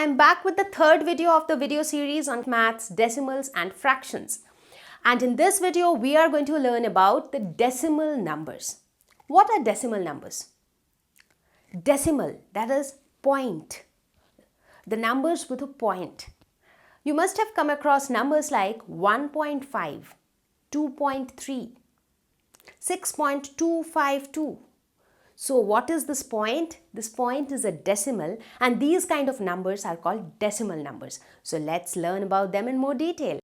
am back with the third video of the video series on maths, decimals and fractions. And in this video, we are going to learn about the decimal numbers. What are decimal numbers? Decimal, that is point. The numbers with a point. You must have come across numbers like 1.5, 2.3, 6.252. So what is this point? This point is a decimal, and these kind of numbers are called decimal numbers. So let's learn about them in more detail.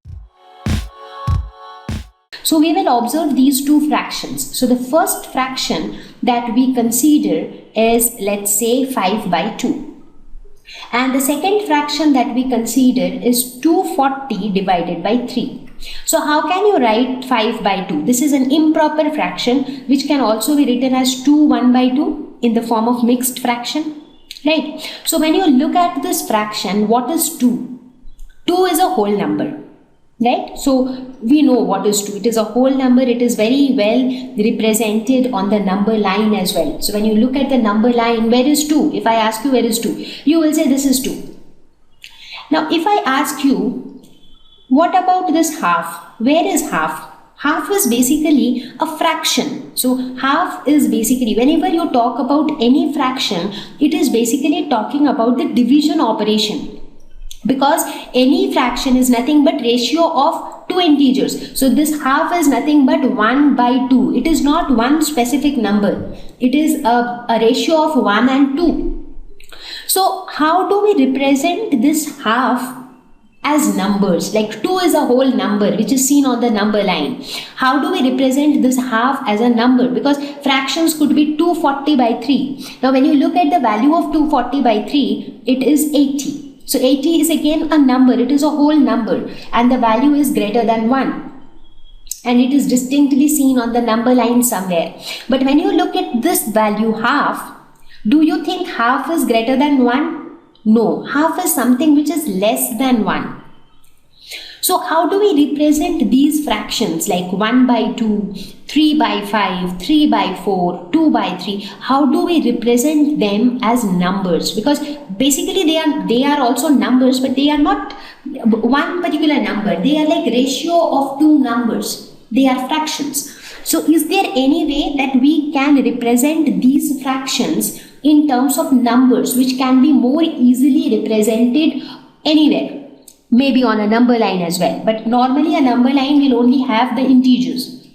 So we will observe these two fractions. So the first fraction that we consider is, let's say, 5 by 2. And the second fraction that we consider is 240 divided by 3. So how can you write 5 by 2? This is an improper fraction which can also be written as 1 by 2 in the form of mixed fraction, right? So when you look at this fraction, what is 2? 2 is a whole number, right? So we know what is 2. It is a whole number. It is very well represented on the number line as well. So when you look at the number line, where is 2? If I ask you where is 2, you will say this is 2. Now if I ask you, what about this half? Where is half? Half is basically a fraction. So half is basically, whenever you talk about any fraction, it is basically talking about the division operation. Because any fraction is nothing but ratio of two integers. So this half is nothing but 1 by 2. It is not one specific number. It is a ratio of 1 and 2. So how do we represent this half as numbers? Like 2 is a whole number which is seen on the number line. How do we represent this half as a number? Because fractions could be 240 by 3. Now when you look at the value of 240 by 3, it is 80. So 80 is again a number. It is a whole number and the value is greater than 1. And it is distinctly seen on the number line somewhere. But when you look at this value half, do you think half is greater than 1? No, half is something which is less than 1. So how do we represent these fractions like 1 by 2, 3 by 5, 3 by 4, 2 by 3? How do we represent them as numbers? Because basically they are also numbers, but they are not one particular number. They are like ratio of two numbers. They are fractions. So is there any way that we can represent these fractions in terms of numbers which can be more easily represented anywhere? Maybe on a number line as well. But normally a number line will only have the integers.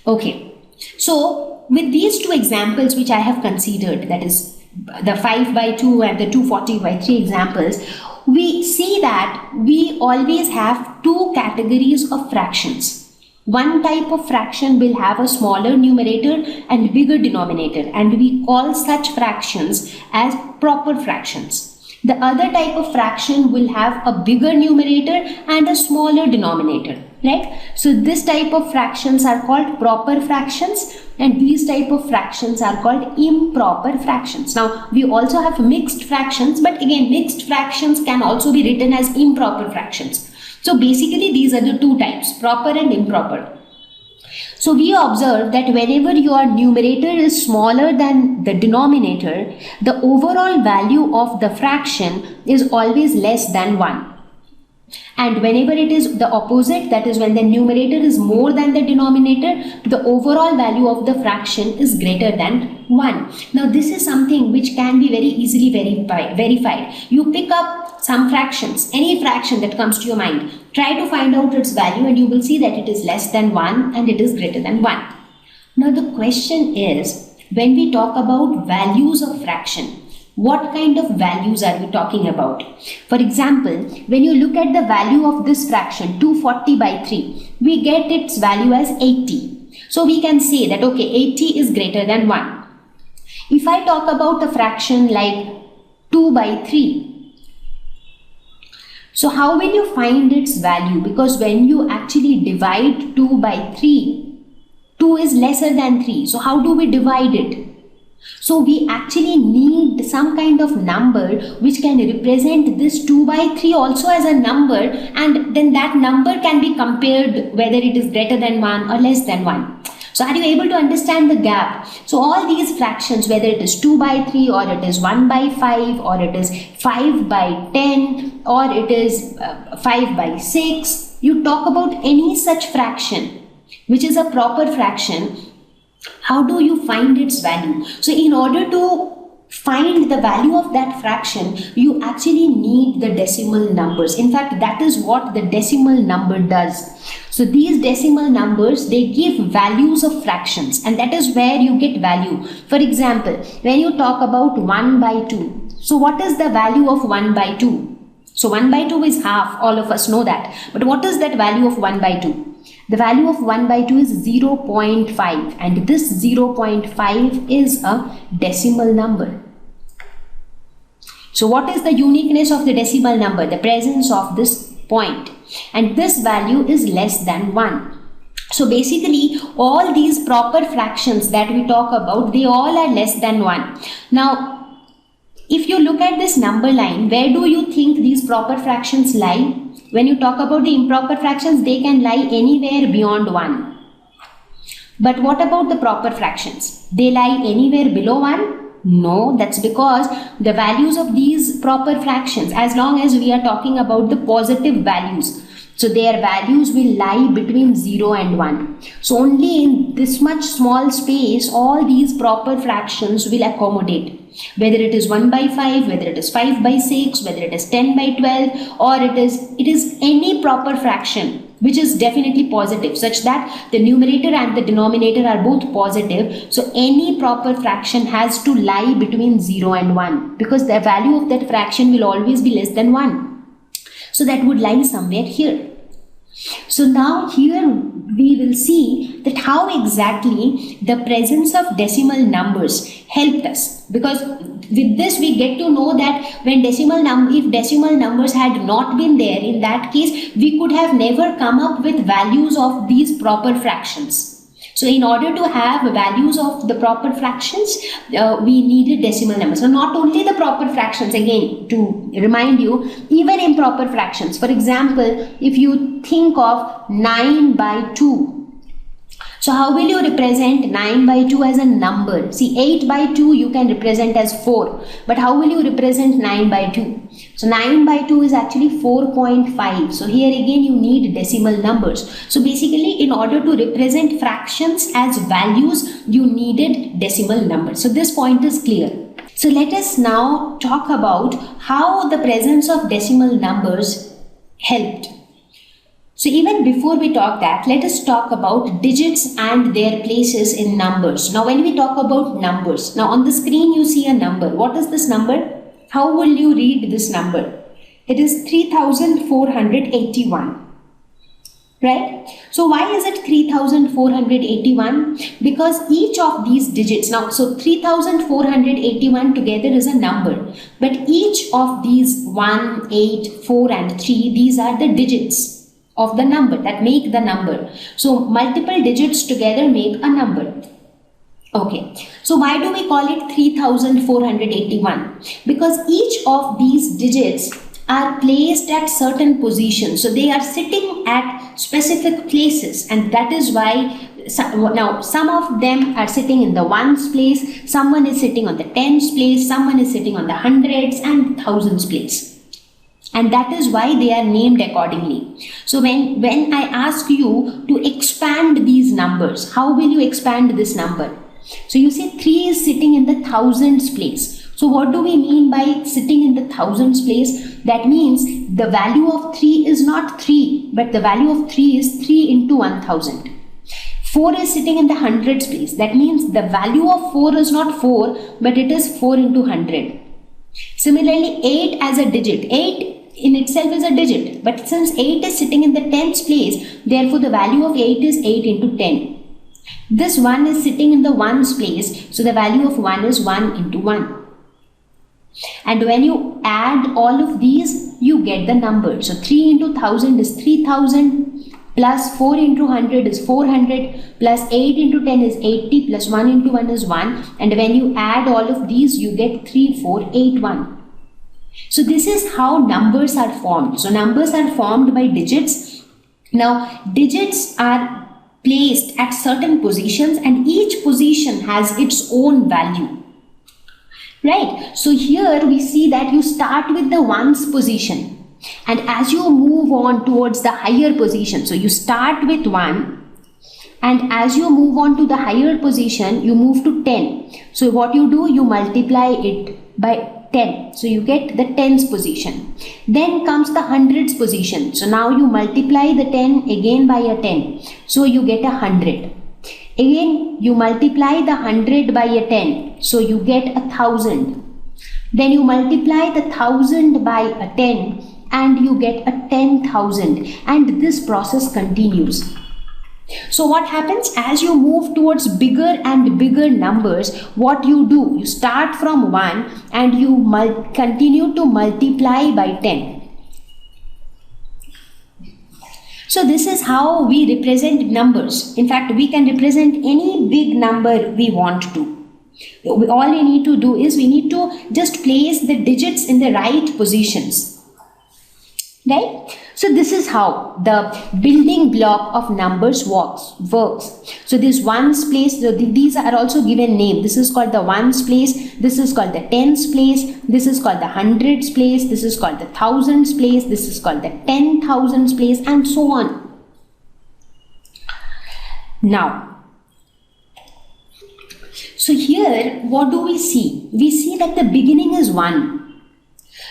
Okay. So with these two examples which I have considered, that is the 5 by 2 and the 240 by 3 examples, we see that we always have two categories of fractions. One type of fraction will have a smaller numerator and bigger denominator, and we call such fractions as proper fractions. The other type of fraction will have a bigger numerator and a smaller denominator, right? So this type of fractions are called proper fractions, and these type of fractions are called improper fractions. Now we also have mixed fractions, but again mixed fractions can also be written as improper fractions. So basically these are the two types, proper and improper. So we observe that whenever your numerator is smaller than the denominator, the overall value of the fraction is always less than 1. And whenever it is the opposite, that is when the numerator is more than the denominator, the overall value of the fraction is greater than 1. Now this is something which can be very easily verified. You pick up some fractions, any fraction that comes to your mind, try to find out its value and you will see that it is less than 1 and it is greater than 1. Now the question is, when we talk about values of fraction, what kind of values are we talking about? For example, when you look at the value of this fraction 240 by 3, we get its value as 80. So we can say that okay, 80 is greater than 1. If I talk about a fraction like 2 by 3, so how will you find its value? Because when you actually divide 2 by 3, 2 is lesser than 3. So how do we divide it? So we actually need some kind of number which can represent this 2 by 3 also as a number, and then that number can be compared whether it is greater than 1 or less than 1. So are you able to understand the gap? So all these fractions, whether it is 2 by 3 or it is 1 by 5 or it is 5 by 10 or it is 5 by 6, you talk about any such fraction which is a proper fraction, how do you find its value? So in order to find the value of that fraction, you actually need the decimal numbers. In fact, that is what the decimal number does. So these decimal numbers, they give values of fractions, and that is where you get value. For example, when you talk about 1 by 2, so what is the value of 1 by 2? So 1 by 2 is half, all of us know that. But what is that value of 1 by 2? The value of 1 by 2 is 0.5, and this 0.5 is a decimal number. So what is the uniqueness of the decimal number? The presence of this point, and this value is less than 1. So basically all these proper fractions that we talk about, they all are less than 1. Now if you look at this number line, where do you think these proper fractions lie? When you talk about the improper fractions, they can lie anywhere beyond 1. But what about the proper fractions? They lie anywhere below 1? No, that's because the values of these proper fractions, as long as we are talking about the positive values, so their values will lie between 0 and 1. So only in this much small space, all these proper fractions will accommodate. Whether it is 1 by 5, whether it is 5 by 6, whether it is 10 by 12, or it is any proper fraction which is definitely positive, such that the numerator and the denominator are both positive. So any proper fraction has to lie between 0 and 1, because the value of that fraction will always be less than 1. So that would lie somewhere here. So now here we will see that how exactly the presence of decimal numbers helped us, because with this we get to know that when if decimal numbers had not been there, in that case we could have never come up with values of these proper fractions. So in order to have values of the proper fractions, we needed decimal numbers. So not only the proper fractions, again to remind you, even improper fractions. For example, if you think of 9 by 2, so how will you represent 9 by 2 as a number? See, 8 by 2 you can represent as 4, but how will you represent 9 by 2? So 9 by 2 is actually 4.5. So here again you need decimal numbers. So basically in order to represent fractions as values, you needed decimal numbers. So this point is clear. So let us now talk about how the presence of decimal numbers helped. So even before we talk that, let us talk about digits and their places in numbers. Now when we talk about numbers, now on the screen you see a number. What is this number? How will you read this number? It is 3481. Right? So why is it 3481? Because each of these digits, now so 3481 together is a number, but each of these 1, 8, 4 and 3, these are the digits of the number that make the number. So multiple digits together make a number. Okay, so why do we call it 3481? Because each of these digits are placed at certain positions. So they are sitting at specific places, and that is why now some of them are sitting in the ones place, someone is sitting on the tens place, someone is sitting on the hundreds and thousands place. And that is why they are named accordingly. So when I ask you to expand these numbers, how will you expand this number? So you see 3 is sitting in the thousands place. So what do we mean by sitting in the thousands place? That means the value of 3 is not 3, but the value of 3 is 3 into 1000. 4 is sitting in the hundreds place. That means the value of 4 is not 4, but it is 4 into 100. Similarly, 8 as a digit. 8 in itself is a digit, but since 8 is sitting in the tens place, therefore the value of 8 is 8 into 10. This 1 is sitting in the ones place, so the value of 1 is 1 into 1. And when you add all of these, you get the number. So 3 into 1000 is 3000, plus 4 into 100 is 400, plus 8 into 10 is 80, plus 1 into 1 is 1. And when you add all of these, you get 3481. So this is how numbers are formed. So numbers are formed by digits. Now digits are placed at certain positions, and each position has its own value. Right? So here we see that you start with the ones position, and as you move on towards the higher position, so you start with 1, and as you move on to the higher position, you move to 10. So what you do, you multiply it by 10. So you get the tens position. Then comes the hundreds position. So now you multiply the 10 again by a 10. So you get 100. Again, you multiply the 100 by a 10. So you get 1,000. Then you multiply the 1,000 by a 10 and you get a 10,000. And this process continues. So what happens as you move towards bigger and bigger numbers? What you do, you start from 1 and you continue to multiply by 10. So this is how we represent numbers. In fact, we can represent any big number we want to. All we need to do is we need to just place the digits in the right positions. Right? So this is how the building block of numbers works. So this ones place, these are also given name. This is called the ones place. This is called the tens place. This is called the hundreds place. This is called the thousands place. This is called the 10,000s place, and so on. Now, so here what do we see? We see that the beginning is 1.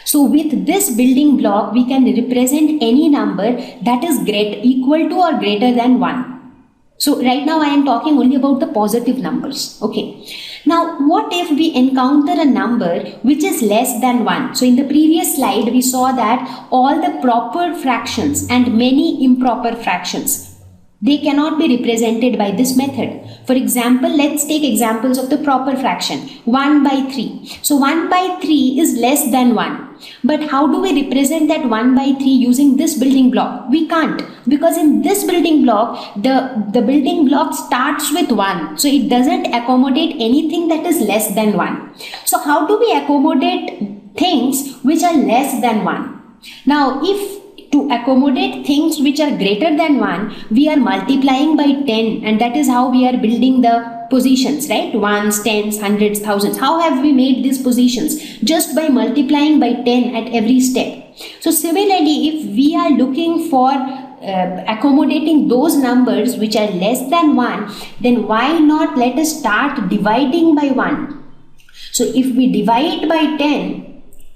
So with this building block, we can represent any number that is equal to or greater than 1. So right now I am talking only about the positive numbers. Okay. Now what if we encounter a number which is less than 1? So in the previous slide, we saw that all the proper fractions and many improper fractions, they cannot be represented by this method. For example, let's take examples of the proper fraction. 1 by 3. So 1 by 3 is less than 1. But how do we represent that 1 by 3 using this building block? We can't, because in this building block, the building block starts with 1. So it doesn't accommodate anything that is less than 1. So how do we accommodate things which are less than 1? Now, if to accommodate things which are greater than 1, we are multiplying by 10, and that is how we are building the positions, right? Ones, tens, hundreds, thousands. How have we made these positions? Just by multiplying by 10 at every step. So similarly, if we are looking for accommodating those numbers which are less than 1, then why not let us start dividing by 1? So if we divide by 10,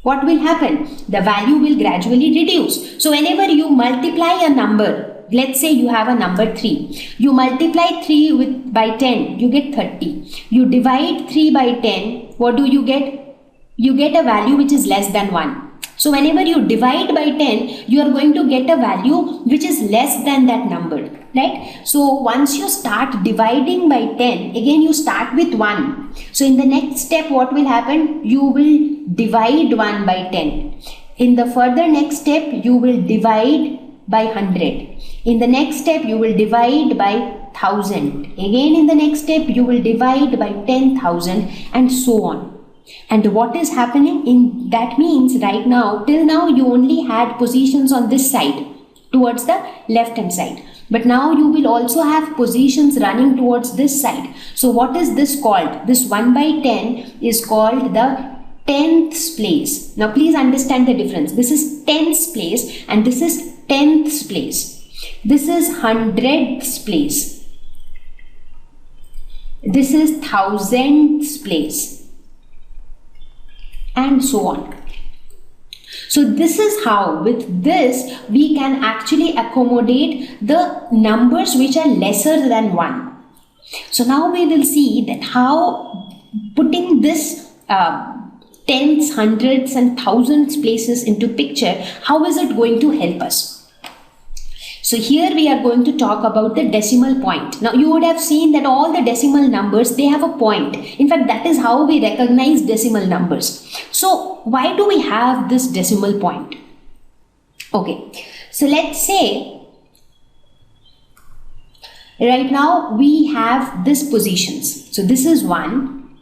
what will happen? The value will gradually reduce. So whenever you multiply a number, let's say you have a number 3. You multiply 3 by 10, you get 30. You divide 3 by 10, what do you get? You get a value which is less than 1. So whenever you divide by 10, you are going to get a value which is less than that number, right? So once you start dividing by 10, again you start with 1. So in the next step, what will happen? You will divide 1 by 10. In the further next step, you will divide by 100. In the next step, you will divide by 1000. Again in the next step, you will divide by 10,000, and so on. And what is happening in that means right now, till now you only had positions on this side towards the left hand side. But now you will also have positions running towards this side. So what is this called? This 1 by 10 is called the 10th place. Now please understand the difference. This is 10th place and this is 10th place. This is 100th place. This is 1000th place. And so on. So this is how, with this, we can actually accommodate the numbers which are lesser than 1. So now we will see that how putting this tens, hundreds and thousands places into picture, how is it going to help us? So here we are going to talk about the decimal point. Now you would have seen that all the decimal numbers, they have a point. In fact, that is how we recognize decimal numbers. So why do we have this decimal point? Okay, so let's say right now we have these positions. So this is 1.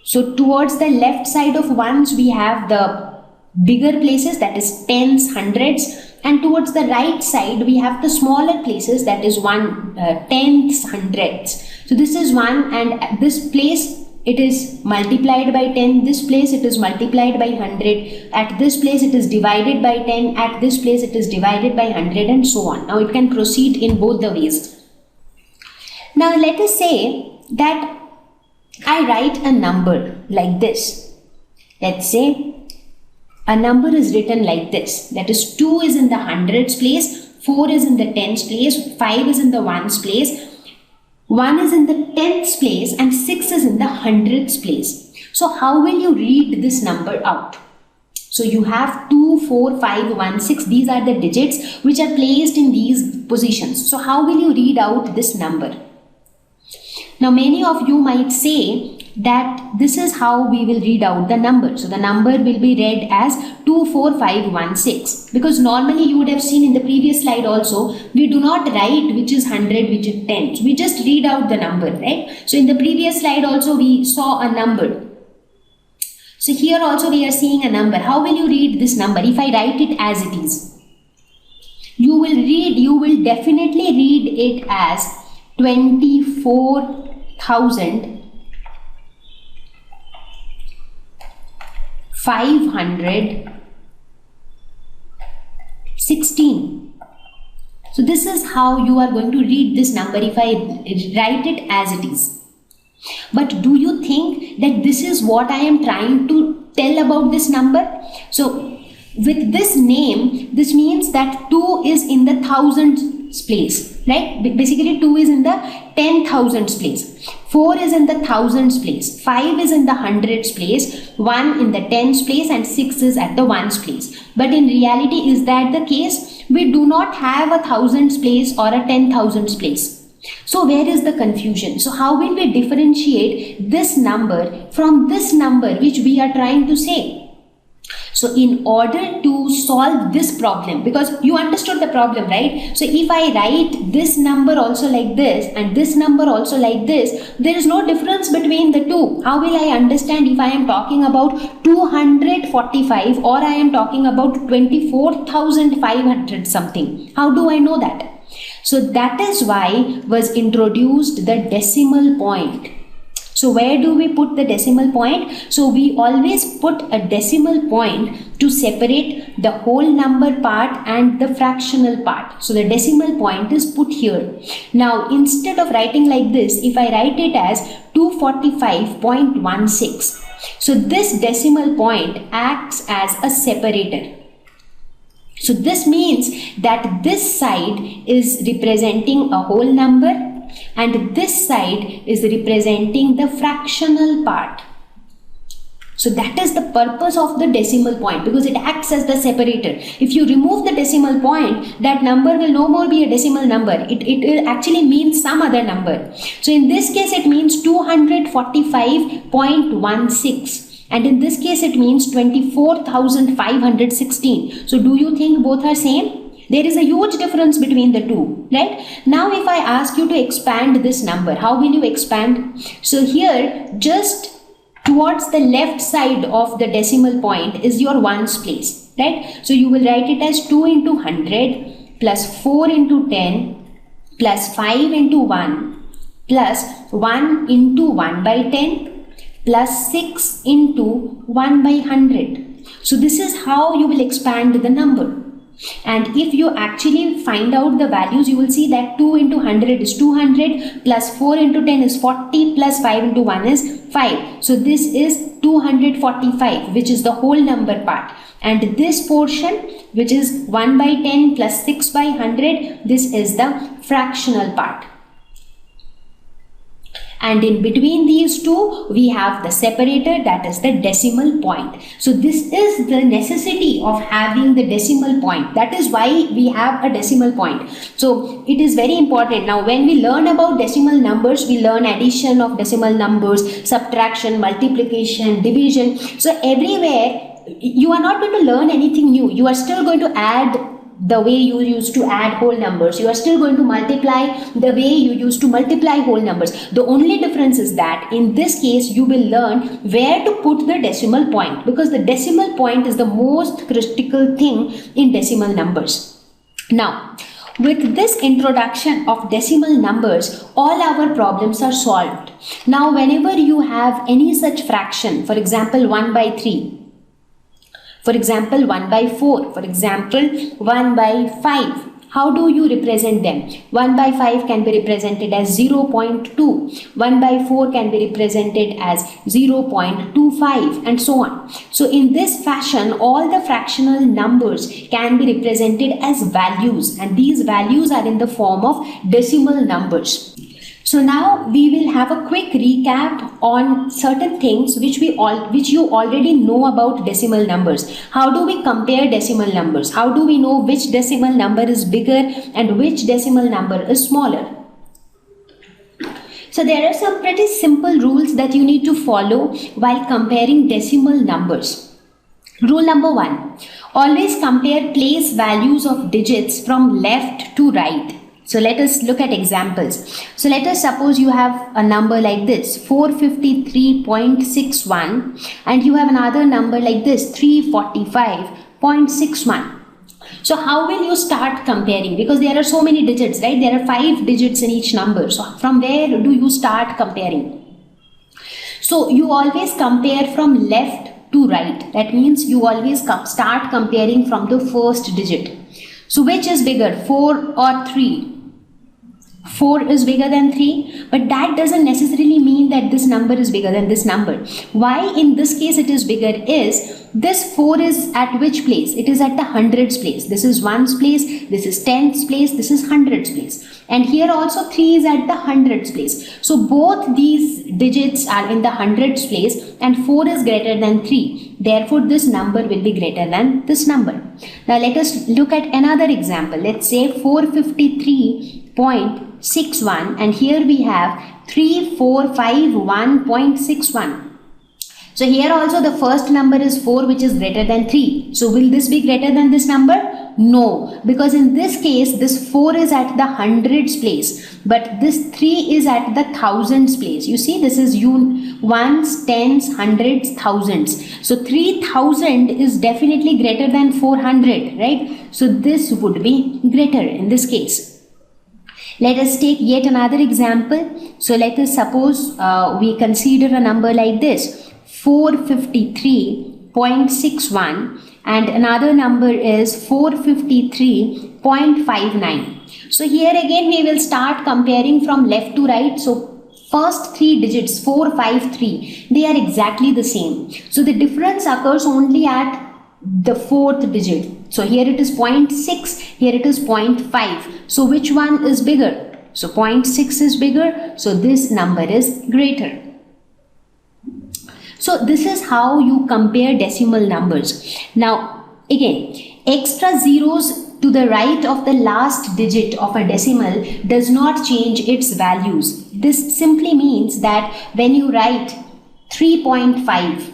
So towards the left side of ones, we have the bigger places, that is tens, hundreds. and towards the right side we have the smaller places, that is 1/10ths, hundredths. So this is 1, and at this place it is multiplied by 10, this place it is multiplied by 100, at this place it is divided by 10, at this place it is divided by 100, and so on. Now it can proceed in both the ways. Now let us say that I write a number like this. Let's say a number is written like this, that is 2 is in the hundreds place, 4 is in the tens place, 5 is in the ones place, 1 is in the tenths place, and 6 is in the hundreds place. So how will you read this number out? So you have 2, 4, 5, 1, 6. These are the digits which are placed in these positions. So how will you read out this number? Now many of you might say that this is how we will read out the number. So the number will be read as 24516, because normally you would have seen in the previous slide also, we do not write which is 100, which is 10. We just read out the number, right? So in the previous slide also we saw a number. So here also we are seeing a number. How will you read this number? If I write it as it is, you will definitely read it as 24,516. So this is how you are going to read this number if I write it as it is. But do you think that this is what I am trying to tell about this number? So with this name, this means that 2 is in the thousands place, right? Basically 2 is in the 10,000s place, 4 is in the thousands place, 5 is in the hundreds place, 1 in the tens place, and 6 is at the ones place. But in reality, is that the case? We do not have a thousands place or a 10,000s place. So where is the confusion? So how will we differentiate this number from this number which we are trying to say? So in order to solve this problem, because you understood the problem, right? So if I write this number also like this and this number also like this, there is no difference between the two. How will I understand if I am talking about 245 or I am talking about 24,500 something? How do I know that? So that is why was introduced the decimal point. So where do we put the decimal point? So we always put a decimal point to separate the whole number part and the fractional part. So the decimal point is put here. Now instead of writing like this, if I write it as 245.16, so this decimal point acts as a separator. So this means that this side is representing a whole number and this side is representing the fractional part. So that is the purpose of the decimal point, because it acts as the separator. If you remove the decimal point, that number will no more be a decimal number. It will actually mean some other number. So in this case it means 245.16. And in this case it means 24,516. So do you think both are same? There is a huge difference between the two, right? Now if I ask you to expand this number, how will you expand? So here just towards the left side of the decimal point is your ones place, right? So you will write it as 2 into 100 plus 4 into 10 plus 5 into 1 plus 1 into 1 by 10 plus 6 into 1 by 100. So this is how you will expand the number. And if you actually find out the values, you will see that 2 into 100 is 200 plus 4 into 10 is 40 plus 5 into 1 is 5. So this is 245, which is the whole number part. And this portion, which is 1 by 10 plus 6 by 100, this is the fractional part. And in between these two, we have the separator, that is the decimal point. So this is the necessity of having the decimal point. That is why we have a decimal point. So it is very important. Now when we learn about decimal numbers, we learn addition of decimal numbers, subtraction, multiplication, division. So everywhere you are not going to learn anything new. You are still going to add the way you used to add whole numbers. You are still going to multiply the way you used to multiply whole numbers. The only difference is that in this case you will learn where to put the decimal point, because the decimal point is the most critical thing in decimal numbers. Now, with this introduction of decimal numbers, all our problems are solved. Now, whenever you have any such fraction, for example 1 by 3, for example 1 by 4, for example 1 by 5, how do you represent them? 1 by 5 can be represented as 0.2, 1 by 4 can be represented as 0.25, and so on. So in this fashion, all the fractional numbers can be represented as values, and these values are in the form of decimal numbers. So now we will have a quick recap on certain things which you already know about decimal numbers. How do we compare decimal numbers? How do we know which decimal number is bigger and which decimal number is smaller? So there are some pretty simple rules that you need to follow while comparing decimal numbers. Rule number 1. Always compare place values of digits from left to right. So let us look at examples. So let us suppose you have a number like this, 453.61, and you have another number like this, 345.61. So how will you start comparing? Because there are so many digits, right? There are 5 digits in each number. So from where do you start comparing? So you always compare from left to right. That means you always start comparing from the first digit. So which is bigger, 4 or 3? 4 is bigger than 3, but that doesn't necessarily mean that this number is bigger than this number. Why in this case it is bigger is, this 4 is at which place? It is at the hundreds place. This is ones place, this is tenths place, this is hundreds place. And here also 3 is at the hundreds place. So both these digits are in the hundreds place and 4 is greater than 3. Therefore, this number will be greater than this number. Now let us look at another example. Let's say 453.61, and here we have 3451.61. So here also the first number is 4, which is greater than 3. So will this be greater than this number? No, because in this case this 4 is at the hundreds place, but this 3 is at the thousands place. You see, this is ones, tens, hundreds, thousands. So 3000 is definitely greater than 400, right? So this would be greater in this case. Let us take yet another example. So let us suppose we consider a number like this, 453.61, and another number is 453.59. So here again we will start comparing from left to right. So first 3 digits, 453, they are exactly the same. So the difference occurs only at the 4th digit. So here it is 0.6, here it is 0.5. So which one is bigger? So 0.6 is bigger, so this number is greater. So this is how you compare decimal numbers. Now again, extra zeros to the right of the last digit of a decimal does not change its values. This simply means that when you write 3.5,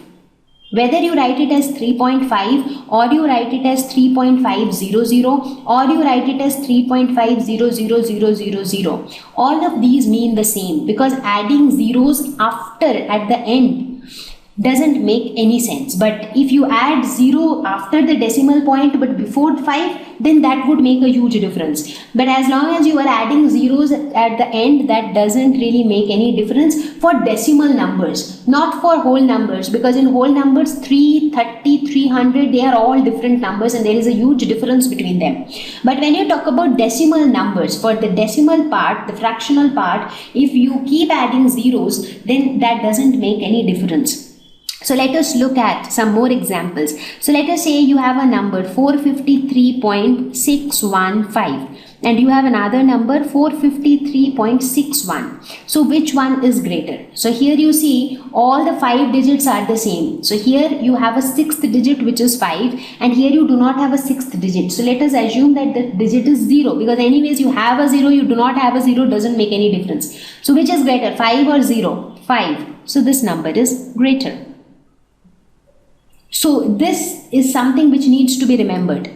whether you write it as 3.5 or you write it as 3.500 or you write it as 3.50000, all of these mean the same, because adding zeros after at the end doesn't make any sense. But if you add 0 after the decimal point but before 5, then that would make a huge difference. But as long as you are adding zeros at the end, that doesn't really make any difference for decimal numbers, not for whole numbers, because in whole numbers 330, 300, they are all different numbers and there is a huge difference between them. But when you talk about decimal numbers, for the decimal part, the fractional part, if you keep adding zeros, then that doesn't make any difference. So let us look at some more examples. So let us say you have a number 453.615 and you have another number 453.61. So which one is greater? So here you see all the 5 digits are the same. So here you have a 6th digit, which is 5, and here you do not have a 6th digit. So let us assume that the digit is 0, because anyways you have a 0, you do not have a 0, doesn't make any difference. So which is greater, 5 or 0? 5. So this number is greater. So this is something which needs to be remembered.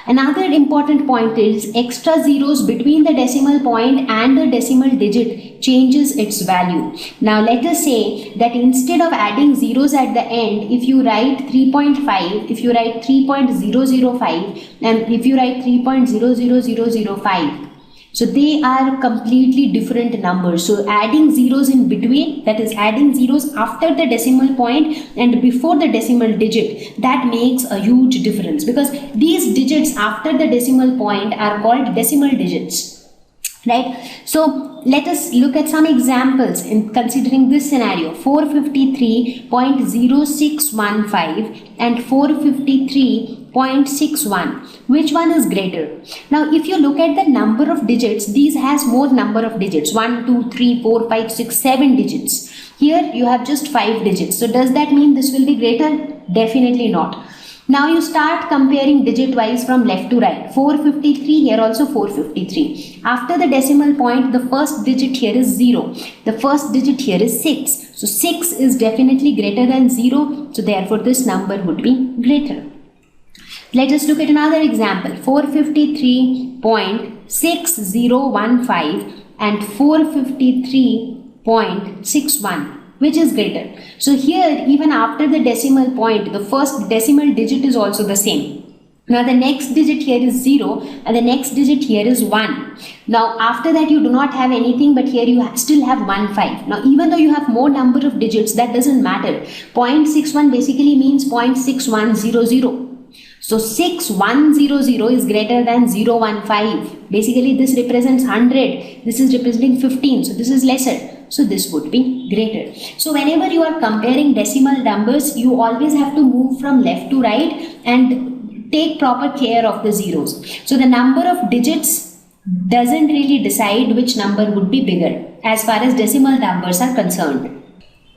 Another important point is extra zeros between the decimal point and the decimal digit changes its value. Now let us say that instead of adding zeros at the end, if you write 3.5, if you write 3.005 and if you write 3.00005, so they are completely different numbers. So adding zeros in between, that is adding zeros after the decimal point and before the decimal digit, that makes a huge difference, because these digits after the decimal point are called decimal digits, right? So let us look at some examples in considering this scenario. 453.0615 and 453.61. Which one is greater? Now if you look at the number of digits, these has more number of digits, 1 2 3 4 5 6 7 digits. Here you have just 5 digits. So does that mean this will be greater? Definitely not. Now you start comparing digit wise from left to right. 453, here also 453. After the decimal point, the first digit here is 0. The first digit here is 6. So 6 is definitely greater than 0. So therefore this number would be greater. Let us look at another example. 453.6015 and 453.61. Which is greater? So here, even after the decimal point, the first decimal digit is also the same. Now the next digit here is 0 and the next digit here is 1. Now after that you do not have anything, but here you still have 1 5. Now even though you have more number of digits, that doesn't matter. 0.61 basically means 0.6100. So 6100 is greater than 015. Basically this represents 100. This is representing 15. So this is lesser. So this would be greater. So whenever you are comparing decimal numbers, you always have to move from left to right and take proper care of the zeros. So the number of digits doesn't really decide which number would be bigger as far as decimal numbers are concerned.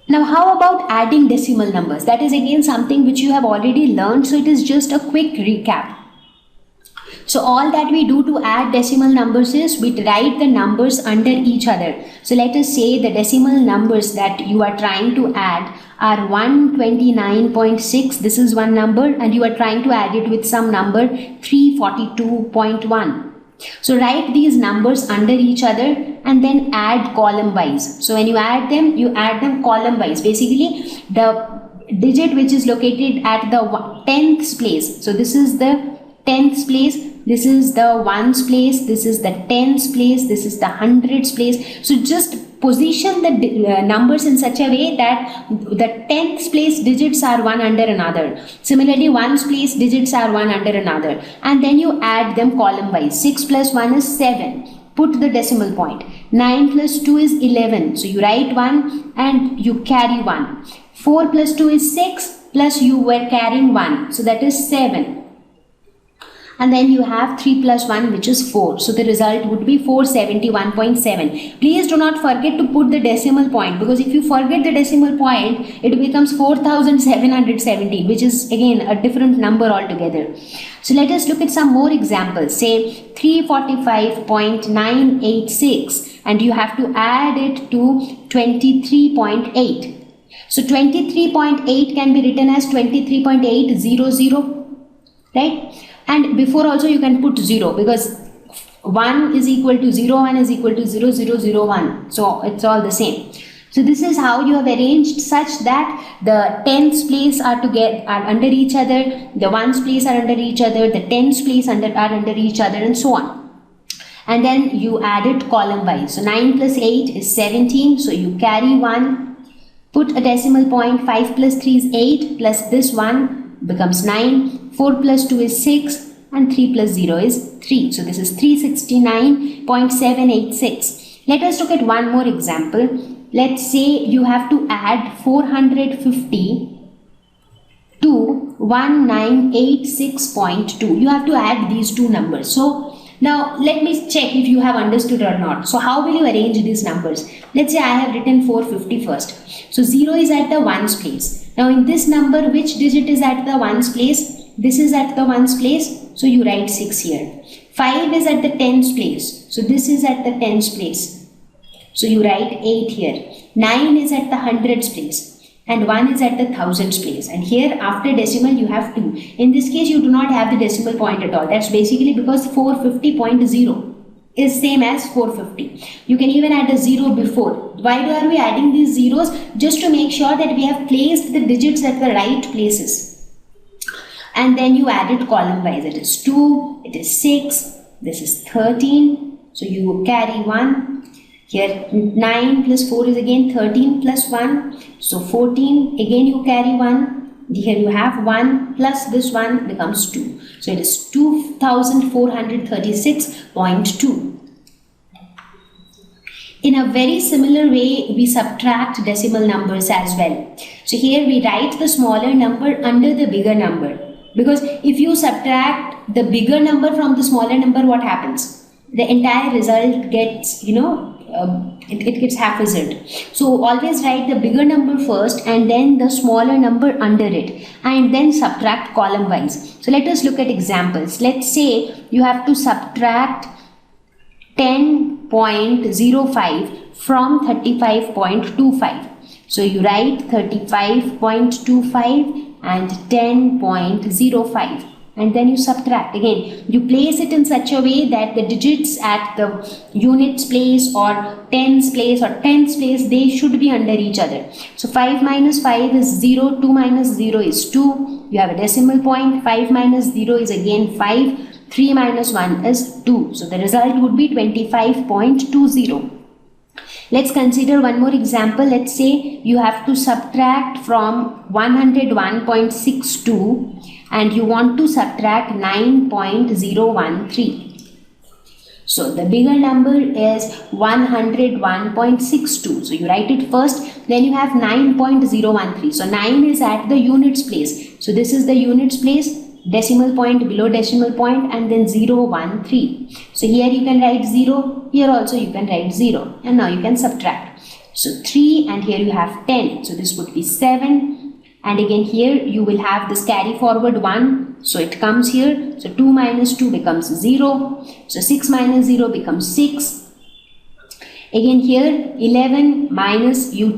Now how about adding decimal numbers? That is again something which you have already learned, so it is just a quick recap. So all that we do to add decimal numbers is we write the numbers under each other. So let us say the decimal numbers that you are trying to add are 129.6, this is one number, and you are trying to add it with some number 342.1. So write these numbers under each other and then add column wise. So when you add them column wise. Basically the digit which is located at the 10th place. So this is the 10th place, this is the ones place, this is the tens place, this is the hundreds place. So just position the numbers in such a way that the 10th place digits are one under another. Similarly, ones place digits are one under another. And then you add them column wise. 6 plus 1 is 7. Put the decimal point. 9 plus 2 is 11. So you write 1 and you carry 1. 4 plus 2 is 6 plus you were carrying 1. So that is 7. And then you have 3 plus 1, which is 4. So the result would be 471.7. Please do not forget to put the decimal point, because if you forget the decimal point, it becomes 4770, which is again a different number altogether. So let us look at some more examples. Say 345.986 and you have to add it to 23.8. So 23.8 can be written as 23.800, right? And before also you can put 0, because 1 is equal to 0, 1 is equal to 0001. So it's all the same. So this is how you have arranged such that the tens place are under each other, the ones place are under each other, the tens place are under each other, and so on. And then you add it column wise. So 9 plus 8 is 17. So you carry 1, put a decimal point. 5 plus 3 is 8 plus this 1 becomes 9. 4 plus 2 is 6 and 3 plus 0 is 3. So this is 369.786. Let us look at one more example. Let's say you have to add 450 to 1986.2. You have to add these two numbers. So now let me check if you have understood or not. So how will you arrange these numbers? Let's say I have written 450 first. So 0 is at the ones place. Now in this number, which digit is at the ones place? This is at the ones place. So you write 6 here. 5 is at the tens place. So this is at the tens place. So you write 8 here. 9 is at the hundreds place. and 1 is at the thousands place, and here after decimal you have 2. In this case you do not have the decimal point at all. That's basically because 450.0 is same as 450. You can even add a 0 before. Why are we adding these zeros? Just to make sure that we have placed the digits at the right places. And then you add it column wise. It is 2, it is 6, this is 13. So you carry 1. Here 9 plus 4 is again 13 plus 1. So 14. Again you carry 1. Here you have 1 plus this 1 becomes 2. So it is 2436.2. In a very similar way, we subtract decimal numbers as well. So here we write the smaller number under the bigger number. Because if you subtract the bigger number from the smaller number, what happens? The entire result gets, it gets haphazard. So always write the bigger number first and then the smaller number under it, and then subtract column wise. So let us look at examples. Let's say you have to subtract 10.05 from 35.25. So you write 35.25 and 10.05. And then you subtract. Again, you place it in such a way that the digits at the units place or tens place or tens place, they should be under each other. So 5 minus 5 is 0, 2 minus 0 is 2. You have a decimal point. 5 minus 0 is again 5. 3 minus 1 is 2. So the result would be 25.20. Let's consider one more example. Let's say you have to subtract from 101.62 and you want to subtract 9.013. So the bigger number is 101.62. So you write it first, then you have 9.013. So 9 is at the units place. So this is the units place, decimal point below decimal point, and then 013. So here you can write 0, here also you can write 0, and now you can subtract. So 3, and here you have 10. So this would be 7. And again here you will have this carry forward 1, so it comes here. So 2 minus 2 becomes 0. So 6 minus 0 becomes 6. Again here 11 minus, you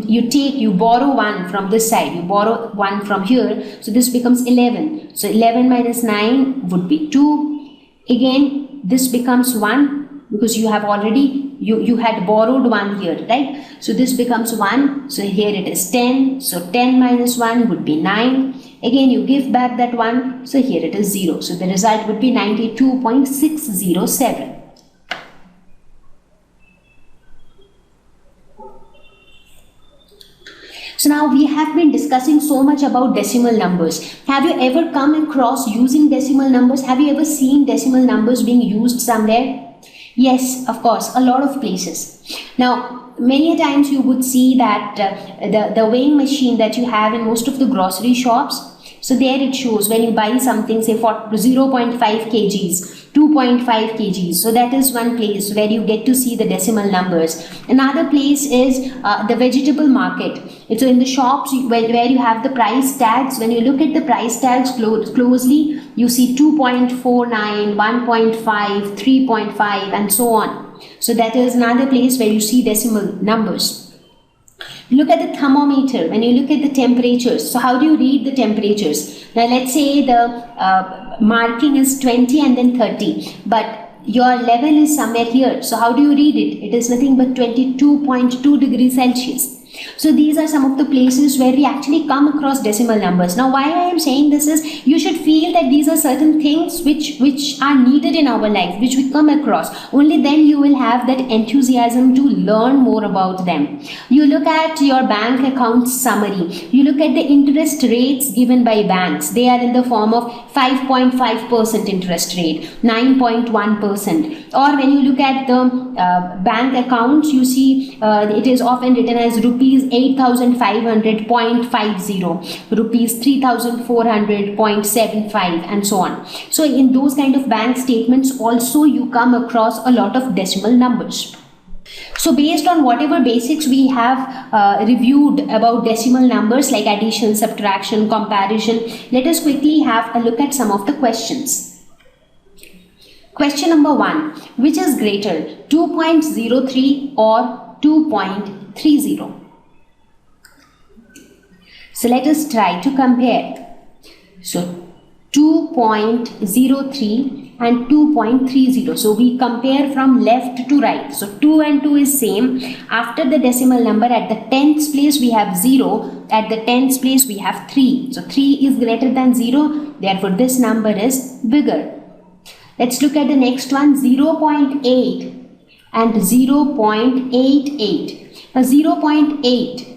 borrow 1 from this side, you borrow 1 from here. So this becomes 11. So 11 minus 9 would be 2. Again this becomes 1 because you have already, you had borrowed 1 here, right? So this becomes 1. So here it is 10. So 10 minus 1 would be 9. Again you give back that 1. So here it is 0. So the result would be 92.607. So now we have been discussing so much about decimal numbers. Have you ever come across using decimal numbers? Have you ever seen decimal numbers being used somewhere? Yes, of course, a lot of places. Now, many times you would see that the weighing machine that you have in most of the grocery shops, so there it shows when you buy something, say for 0.5 kgs, 2.5 kgs. So that is one place where you get to see the decimal numbers. Another place is the vegetable market. So in the shops where you have the price tags, when you look at the price tags closely, you see 2.49, 1.5, 3.5 and so on. So that is another place where you see decimal numbers. Look at the thermometer. When you look at the temperatures, so how do you read the temperatures? Now let's say the marking is 20 and then 30, but your level is somewhere here. So how do you read it? It is nothing but 22.2 degrees Celsius. So these are some of the places where we actually come across decimal numbers. Now why I am saying this is, you should feel that these are certain things which are needed in our life, which we come across. Only then you will have that enthusiasm to learn more about them. You look at your bank account summary. You look at the interest rates given by banks. They are in the form of 5.5% interest rate, 9.1%. Or when you look at the bank accounts, you see it is often written as rupees 8,500.50, rupees 3,400.75 and so on. So in those kind of bank statements also you come across a lot of decimal numbers. So based on whatever basics we have reviewed about decimal numbers like addition, subtraction, comparison, let us quickly have a look at some of the questions. Question number 1. Which is greater, 2.03 or 2.30? So let us try to compare. So 2.03 and 2.30. So we compare from left to right. So 2 and 2 is same. After the decimal number, at the tens place we have 0. At the tens place we have 3. So 3 is greater than 0. Therefore this number is bigger. Let's look at the next one, 0.8 and 0.88. Now 0.8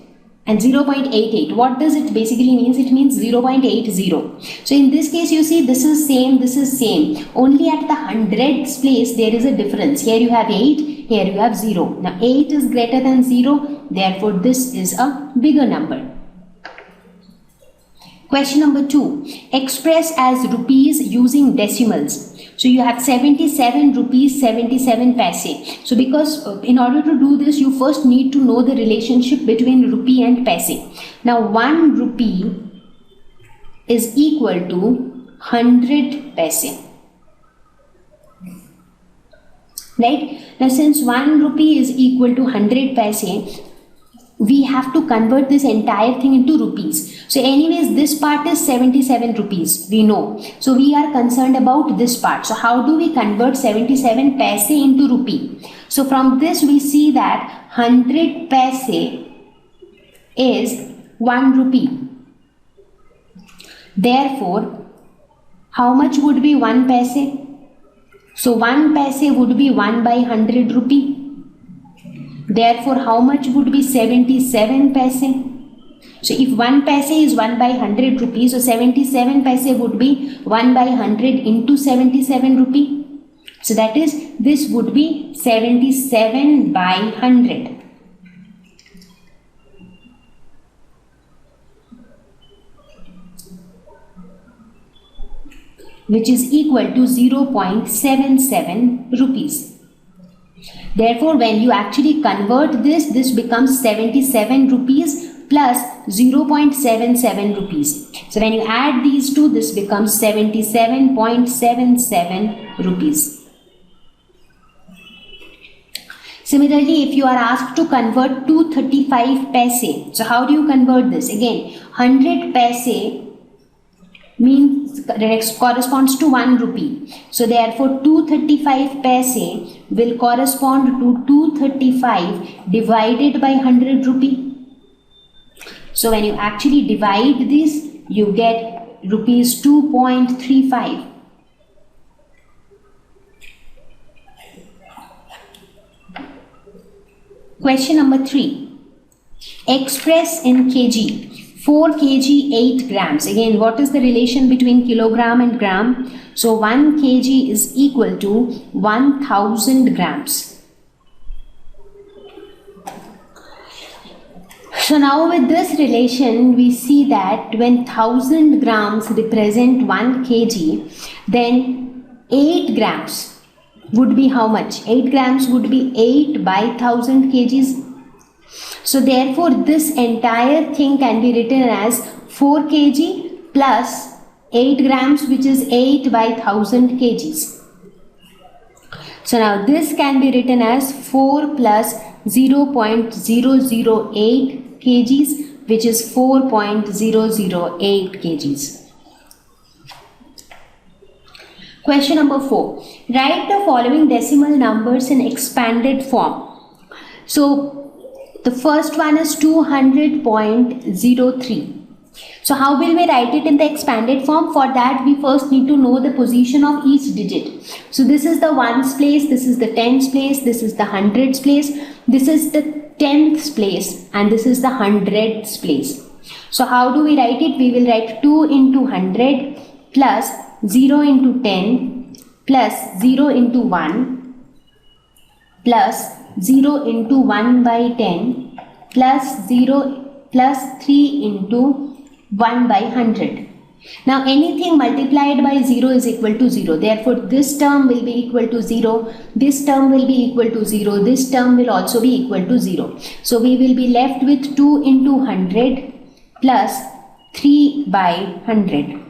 and 0.88, what does it basically means? It means 0.80. So in this case, you see this is same, this is same. Only at the hundreds place there is a difference. Here you have 8, here you have 0. Now 8 is greater than 0, therefore this is a bigger number. Question number 2. Express as rupees using decimals. So you have 77 rupees 77 paise. So because in order to do this, you first need to know the relationship between rupee and paise. Now 1 rupee is equal to 100 paise. Right? Now since 1 rupee is equal to 100 paise, we have to convert this entire thing into rupees. So anyways, this part is 77 rupees, we know. So we are concerned about this part. So how do we convert 77 paise into rupee? So from this we see that 100 paise is 1 rupee. Therefore, how much would be 1 paise? So 1 paise would be 1 by 100 rupee. Therefore, how much would be 77 paise? So if 1 paise is 1 by 100 rupees, so 77 paise would be 1 by 100 into 77 rupee. So that is, this would be 77 by 100. Which is equal to 0.77 rupees. Therefore, when you actually convert this, this becomes 77 rupees plus 0.77 rupees. So when you add these two, this becomes 77.77 rupees. Similarly, if you are asked to convert 235 paise, so how do you convert this? Again, 100 paise corresponds to 1 rupee. So therefore 235 paise will correspond to 235 divided by 100 rupee. So when you actually divide this, you get rupees 2.35. Question number 3. Express in kg. 4 kg 8 grams. Again, what is the relation between kilogram and gram? So 1 kg is equal to 1000 grams. So now with this relation, we see that when 1000 grams represent 1 kg, then 8 grams would be how much? 8 grams would be 8 by 1000 kgs. So therefore, this entire thing can be written as 4 kg plus 8 grams, which is 8 by 1000 kgs. So now this can be written as 4 plus 0.008 kgs, which is 4.008 kgs. Question number 4. Write the following decimal numbers in expanded form. So the first one is 200.03. So how will we write it in the expanded form? For that, we first need to know the position of each digit. So this is the ones place, this is the tens place, this is the hundreds place, this is the tenths place, and this is the hundreds place. So how do we write it? We will write 2 into 100 plus 0 into 10 plus 0 into 1 plus 0 into 1 by 10 plus 0 plus 3 into 1 by 100. Now anything multiplied by 0 is equal to 0. Therefore this term will be equal to 0, this term will be equal to 0, this term will also be equal to 0. So we will be left with 2 into 100 plus 3 by 100.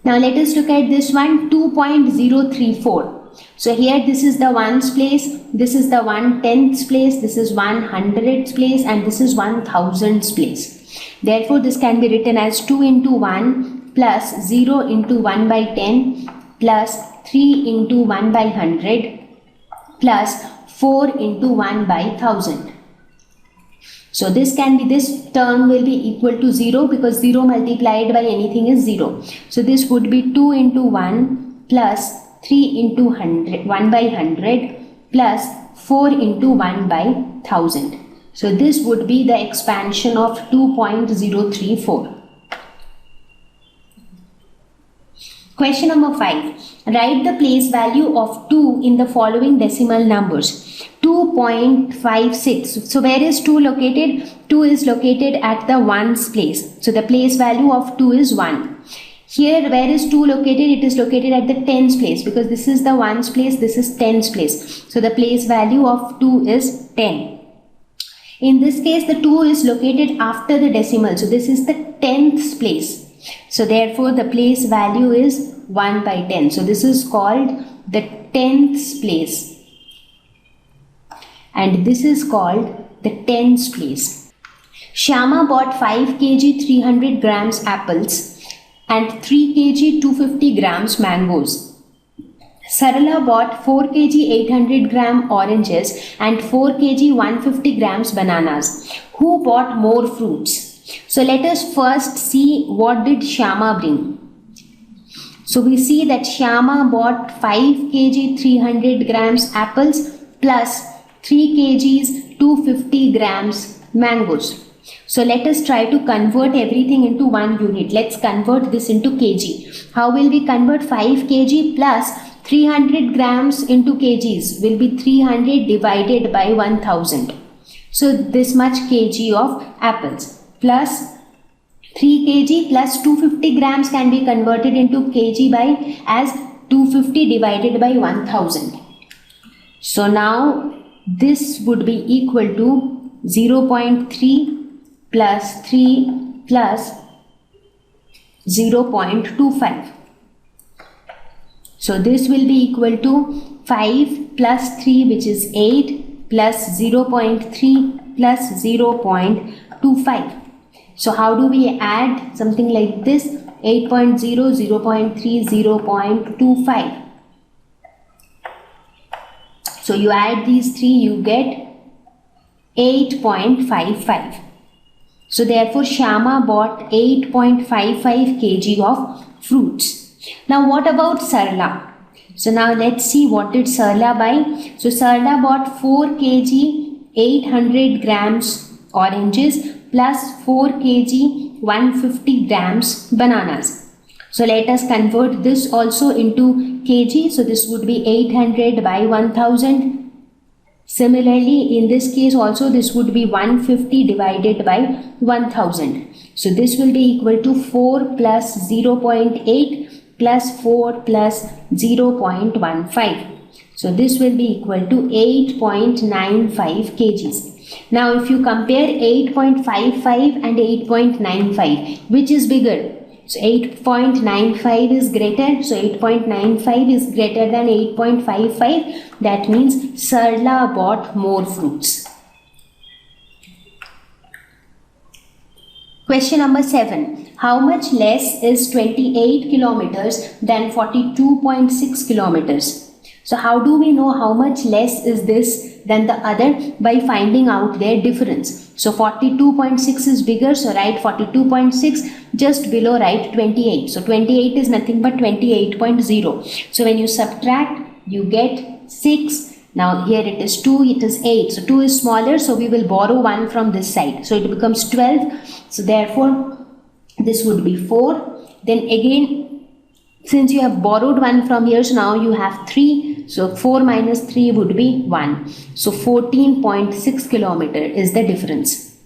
Now let us look at this one, 2.034. So here this is the ones place, this is the 1/10ths place, this is 1/100ths place, and this is 1/1000ths place. Therefore this can be written as 2 into 1 plus 0 into 1 by 10 plus 3 into 1 by 100 plus 4 into 1 by 1000. So this term will be equal to 0 because 0 multiplied by anything is 0. So this would be 2 into 1 plus 3 into 1 by 100 plus 4 into 1 by 1000. So this would be the expansion of 2.034. Question number 5. Write the place value of 2 in the following decimal numbers. 2.56. So where is 2 located? 2 is located at the ones place. So the place value of 2 is 1. Here where is 2 located? It is located at the tens place because this is the ones place, this is tens place. So the place value of 2 is 10. In this case the 2 is located after the decimal. So this is the 10th place. So therefore the place value is 1 by 10. So this is called the 10th place. And this is called the tens place. Shyama bought 5 kg 300 grams apples and 3 kg 250 grams mangoes. Sarala bought 4 kg 800 gram oranges and 4 kg 150 grams bananas. Who bought more fruits? So let us first see what did Shyama bring. So we see that Shyama bought 5 kg 300 grams apples plus 3 kgs 250 grams mangoes. So let us try to convert everything into one unit. Let's convert this into kg. How will we convert 5 kg plus 300 grams into kgs? Will be 300 divided by 1000. So this much kg of apples plus 3 kg plus 250 grams can be converted into kg by as 250 divided by 1000. So now this would be equal to 0.3 plus 3 plus 0.25. So this will be equal to 5 plus 3 which is 8 plus 0.3 plus 0.25. So how do we add something like this? 8.0, 0.3, 0.25. So you add these three, you get 8.55. So therefore Shyama bought 8.55 kg of fruits. Now what about Sarla? So now let's see what did Sarla buy. So Sarla bought 4 kg 800 grams oranges plus 4 kg 150 grams bananas. So let us convert this also into kg. So this would be 800 by 1000. Similarly, in this case also this would be 150 divided by 1000. So this will be equal to 4 plus 0.8 plus 4 plus 0.15. So this will be equal to 8.95 kgs. Now if you compare 8.55 and 8.95, which is bigger? So 8.95 is greater. So 8.95 is greater than 8.55. That means Sarla bought more fruits. Question number 7. How much less is 28 kilometers than 42.6 kilometers? So how do we know how much less is this than the other? By finding out their difference. So 42.6 is bigger, so write 42.6, just below write 28. So 28 is nothing but 28.0. So when you subtract, you get 6. Now here it is 2, it is 8. So 2 is smaller, so we will borrow 1 from this side. So it becomes 12. So therefore this would be 4. Then again, since you have borrowed 1 from here, so now you have 3. So 4 minus 3 would be 1. So 14.6 kilometer is the difference.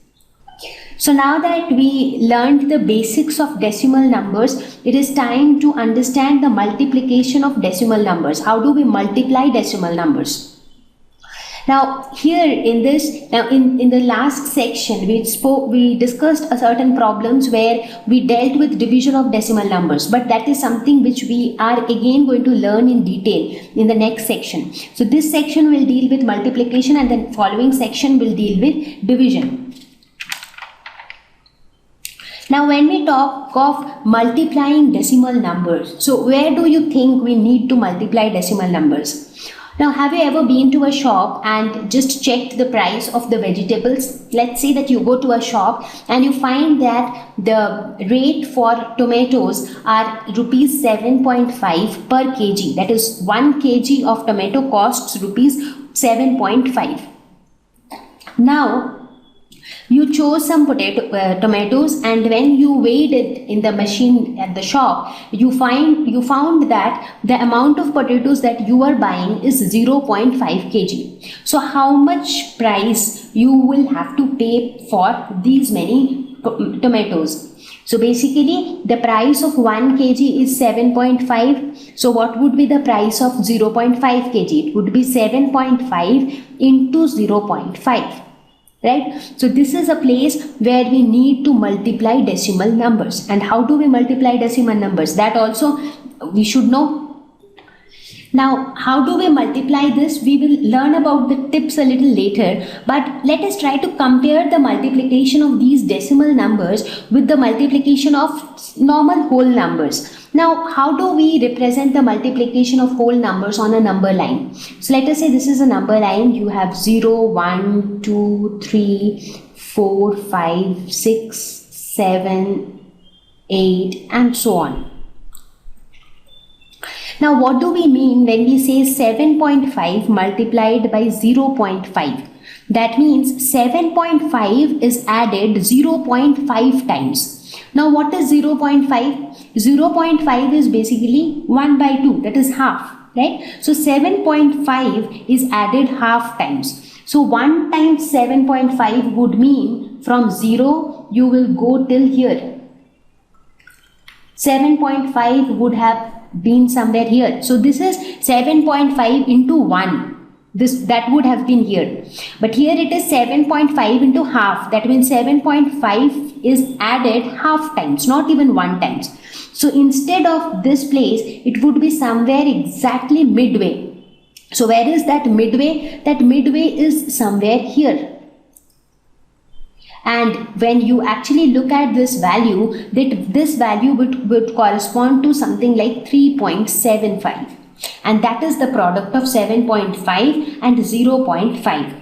So now that we learned the basics of decimal numbers, it is time to understand the multiplication of decimal numbers. How do we multiply decimal numbers? Now here in the last section we discussed a certain problems where we dealt with division of decimal numbers, but that is something which we are again going to learn in detail in the next section. So this section will deal with multiplication and the following section will deal with division. Now when we talk of multiplying decimal numbers, so where do you think we need to multiply decimal numbers? Now, have you ever been to a shop and just checked the price of the vegetables? Let's say that you go to a shop and you find that the rate for tomatoes are rupees 7.5 per kg. That is 1 kg of tomato costs rupees 7.5. Now, you chose some tomatoes, and when you weighed it in the machine at the shop, you found that the amount of potatoes that you are buying is 0.5 kg. So how much price you will have to pay for these many tomatoes? So basically the price of 1 kg is 7.5. So what would be the price of 0.5 kg? It would be 7.5 into 0.5. Right? So this is a place where we need to multiply decimal numbers. And how do we multiply decimal numbers? That also we should know. Now, how do we multiply this? We will learn about the tips a little later, but let us try to compare the multiplication of these decimal numbers with the multiplication of normal whole numbers. Now, how do we represent the multiplication of whole numbers on a number line? So let us say this is a number line. You have 0, 1, 2, 3, 4, 5, 6, 7, 8 and so on. Now, what do we mean when we say 7.5 multiplied by 0.5? That means 7.5 is added 0.5 times. Now, what is 0.5? 0.5 is basically 1 by 2, that is half, right? So 7.5 is added half times. So 1 times 7.5 would mean from 0 you will go till here. 7.5 would have been somewhere here. So this is 7.5 into 1. That would have been here. But here it is 7.5 into half. That means 7.5 is added half times, not even 1 times. So instead of this place, it would be somewhere exactly midway. So where is that midway? That midway is somewhere here. And when you actually look at this value, this value would correspond to something like 3.75. And that is the product of 7.5 and 0.5.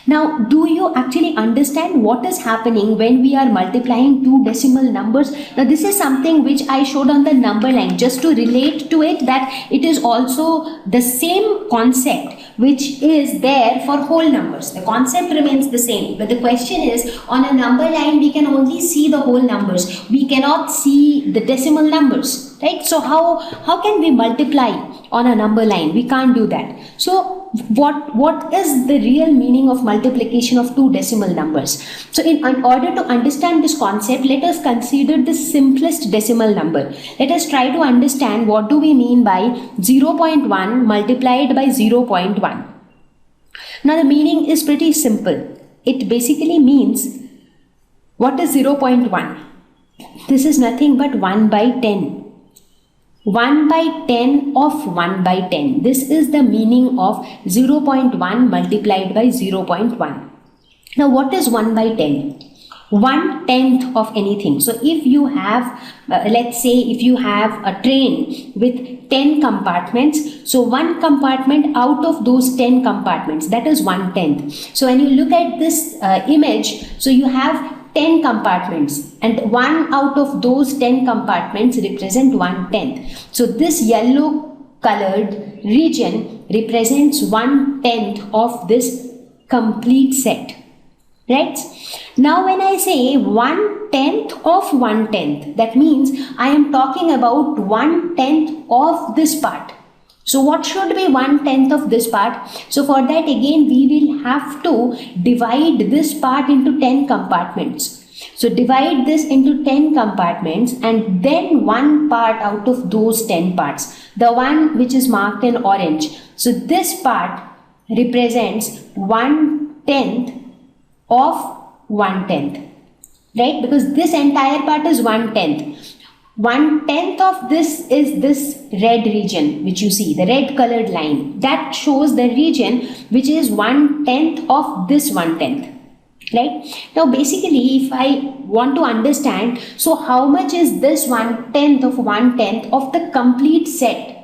Now, do you actually understand what is happening when we are multiplying two decimal numbers? Now, this is something which I showed on the number line just to relate to it, that it is also the same concept which is there for whole numbers. The concept remains the same, but the question is, on a number line we can only see the whole numbers. We cannot see the decimal numbers, right? So how can we multiply on a number line? We can't do that. So what is the real meaning of multiplication of two decimal numbers? So in order to understand this concept, let us consider the simplest decimal number. Let us try to understand what do we mean by 0.1 multiplied by 0.1. Now the meaning is pretty simple. It basically means, what is 0.1? This is nothing but 1 by 10. 1 by 10 of 1 by 10. This is the meaning of 0.1 multiplied by 0.1. Now what is 1 by 10? 1/10 of anything. So if you have, let's say if you have a train with 10 compartments, so one compartment out of those 10 compartments, that is 1/10. So when you look at this image, so you have 10 compartments and one out of those 10 compartments represent 1/10. So this yellow colored region represents 1/10 of this complete set, right? Now when I say 1/10 of 1/10, that means I am talking about 1/10 of this part. So what should be 1/10 of this part? So for that again we will have to divide this part into 10 compartments. So divide this into 10 compartments and then one part out of those 10 parts, the one which is marked in orange. So this part represents 1/10 of 1/10, right? Because this entire part is 1/10. 1/10 of this is this red region which you see, the red colored line. That shows the region which is 1/10 of this 1/10. Right? Now basically if I want to understand, so how much is this 1/10 of 1/10 of the complete set?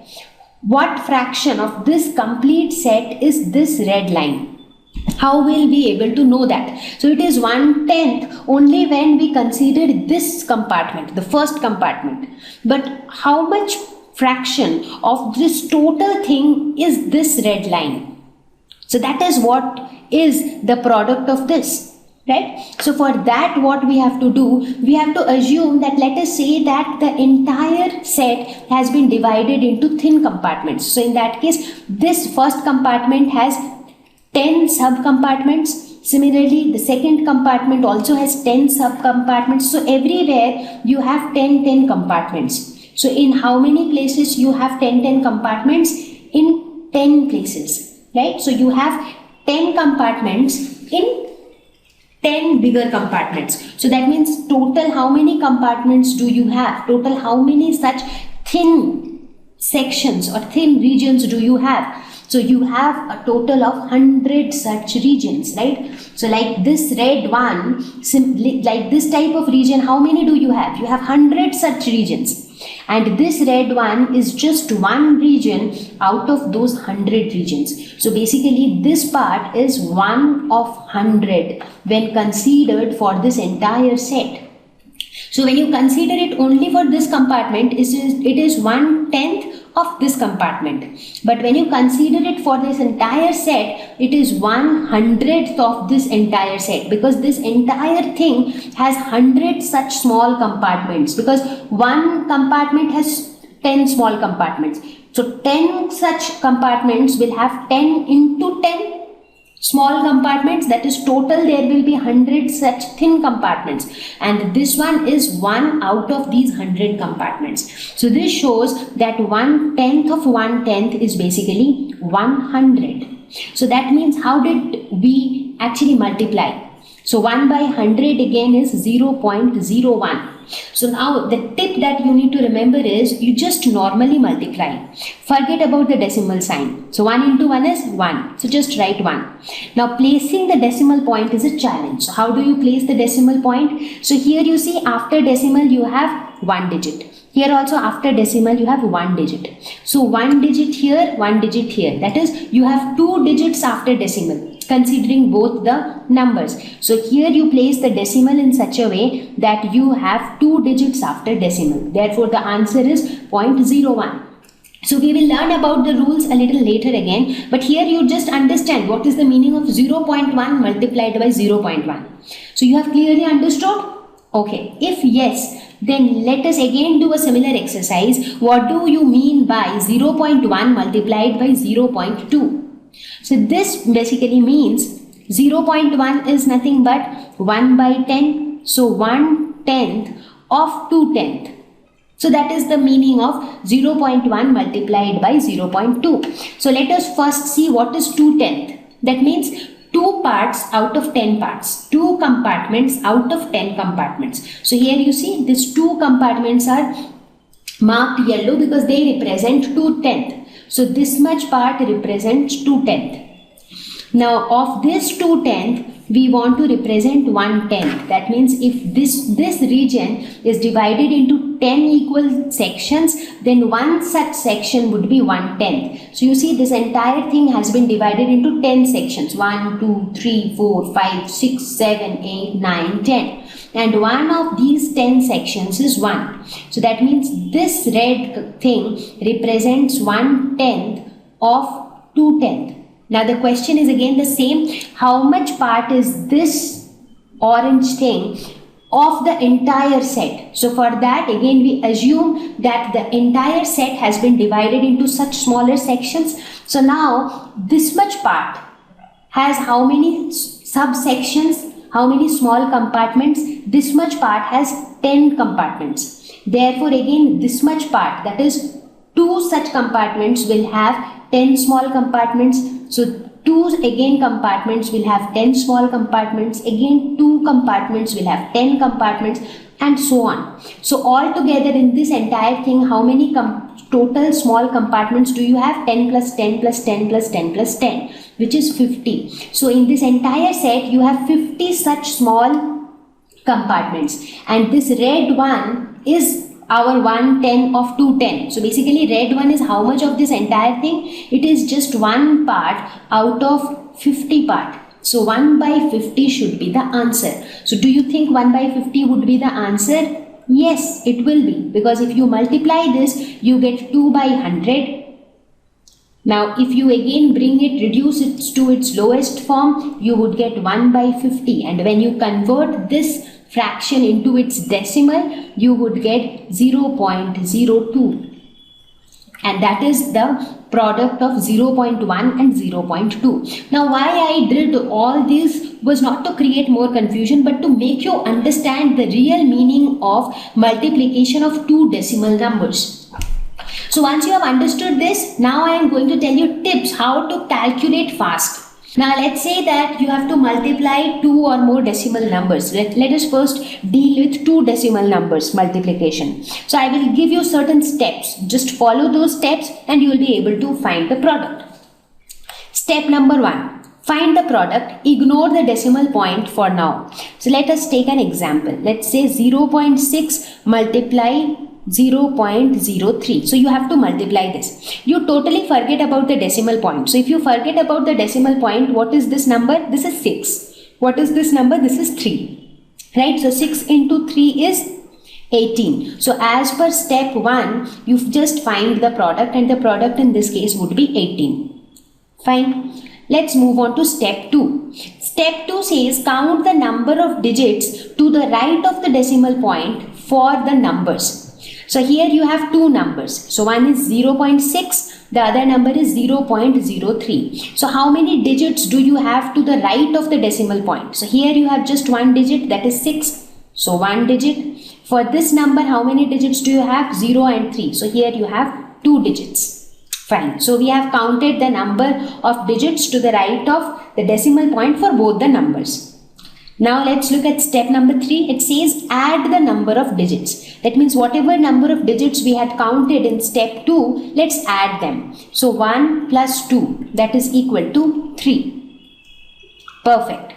What fraction of this complete set is this red line? How will we able to know that? So it is 1/10 only when we consider this compartment, the first compartment. But how much fraction of this total thing is this red line? So that is what is the product of this. Right? So for that what we have to do, we have to assume that, let us say that the entire set has been divided into thin compartments. So in that case, this first compartment has 10 sub-compartments. Similarly, the second compartment also has 10 sub-compartments. So everywhere you have 10 compartments. So in how many places you have 10 compartments? In 10 places, right? So you have 10 compartments in 10 bigger compartments. So that means total how many compartments do you have? Total how many such thin sections or thin regions do you have? So you have a total of 100 such regions, right? So like this red one, like this type of region, how many do you have? You have 100 such regions. And this red one is just one region out of those 100 regions. So basically this part is 1 of 100 when considered for this entire set. So when you consider it only for this compartment, it is 1/10 of this compartment. But when you consider it for this entire set, it is 1/100th of this entire set, because this entire thing has 100 such small compartments, because one compartment has 10 small compartments. So 10 such compartments will have 10 into 10 small compartments. That is total there will be 100 such thin compartments, and this one is 1 out of these 100 compartments. So this shows that 1/10 of 1/10 is basically 100. So that means how did we actually multiply? So 1 by 100 again is 0.01. So now the tip that you need to remember is you just normally multiply. Forget about the decimal sign. So 1 into 1 is 1. So just write 1. Now placing the decimal point is a challenge. So how do you place the decimal point? So here you see after decimal you have 1 digit. Here also after decimal you have 1 digit. So 1 digit here, 1 digit here. That is, you have 2 digits after decimal, considering both the numbers. So here you place the decimal in such a way that you have 2 digits after decimal. Therefore the answer is 0.01. So we will learn about the rules a little later again, but here you just understand what is the meaning of 0.1 multiplied by 0.1. So you have clearly understood? Okay, if yes, then let us again do a similar exercise. What do you mean by 0.1 multiplied by 0.2? So this basically means 0.1 is nothing but 1 by 10. So 1/10 of 2/10. So that is the meaning of 0.1 multiplied by 0.2. So let us first see what is 2/10. That means 2 parts out of 10 parts. 2 compartments out of 10 compartments. So here you see these 2 compartments are marked yellow because they represent 2/10. So this much part represents 2/10. Now of this 2/10, we want to represent 1/10. That means if this region is divided into 10 equal sections, then one such section would be 1/10. So you see this entire thing has been divided into 10 sections. 1, 2, 3, 4, 5, 6, 7, 8, 9, 10. And one of these 10 sections is 1. So that means this red thing represents 1/10 of 2/10. Now the question is again the same. How much part is this orange thing of the entire set? So for that again we assume that the entire set has been divided into such smaller sections. So now this much part has how many subsections, how many small compartments? This much part has 10 compartments. Therefore again this much part, that is 2 such compartments will have 10 small compartments. So 2 again compartments will have 10 small compartments, again 2 compartments will have 10 compartments, and so on. So altogether in this entire thing, how many total small compartments do you have? 10 plus 10 plus 10 plus 10 plus 10, which is 50. So in this entire set you have 50 such small compartments, and this red one is our 110 of 210. So basically red one is how much of this entire thing? It is just one part out of 50 part. So 1 by 50 should be the answer. So do you think 1 by 50 would be the answer? Yes, it will be, because if you multiply this, you get 2 by 100. Now if you again bring it, reduce it to its lowest form, you would get 1 by 50, and when you convert this fraction into its decimal, you would get 0.02, and that is the product of 0.1 and 0.2. Now why I did all this was not to create more confusion, but to make you understand the real meaning of multiplication of two decimal numbers. So once you have understood this, now I am going to tell you tips how to calculate fast. Now let's say that you have to multiply two or more decimal numbers. Let us first deal with two decimal numbers multiplication. So I will give you certain steps. Just follow those steps and you will be able to find the product. Step number 1. Find the product. Ignore the decimal point for now. So let us take an example. Let's say 0.6 multiply 0.03. So you have to multiply this. You totally forget about the decimal point. So if you forget about the decimal point, what is this number? This is 6. What is this number? This is 3. Right? So 6 into 3 is 18. So as per step 1, you just find the product, and the product in this case would be 18. Fine. Let's move on to step 2. Step 2 says count the number of digits to the right of the decimal point for the numbers. So here you have two numbers. So one is 0.6, the other number is 0.03. So how many digits do you have to the right of the decimal point? So here you have just one digit, that is 6. So one digit. For this number, how many digits do you have? 0 and 3. So here you have 2 digits. Fine. So we have counted the number of digits to the right of the decimal point for both the numbers. Now let's look at step number 3. It says add the number of digits. That means whatever number of digits we had counted in step 2, let's add them. So 1 plus 2, that is equal to 3. Perfect.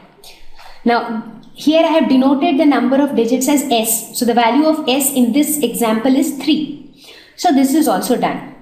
Now here I have denoted the number of digits as s. So the value of s in this example is 3. So this is also done.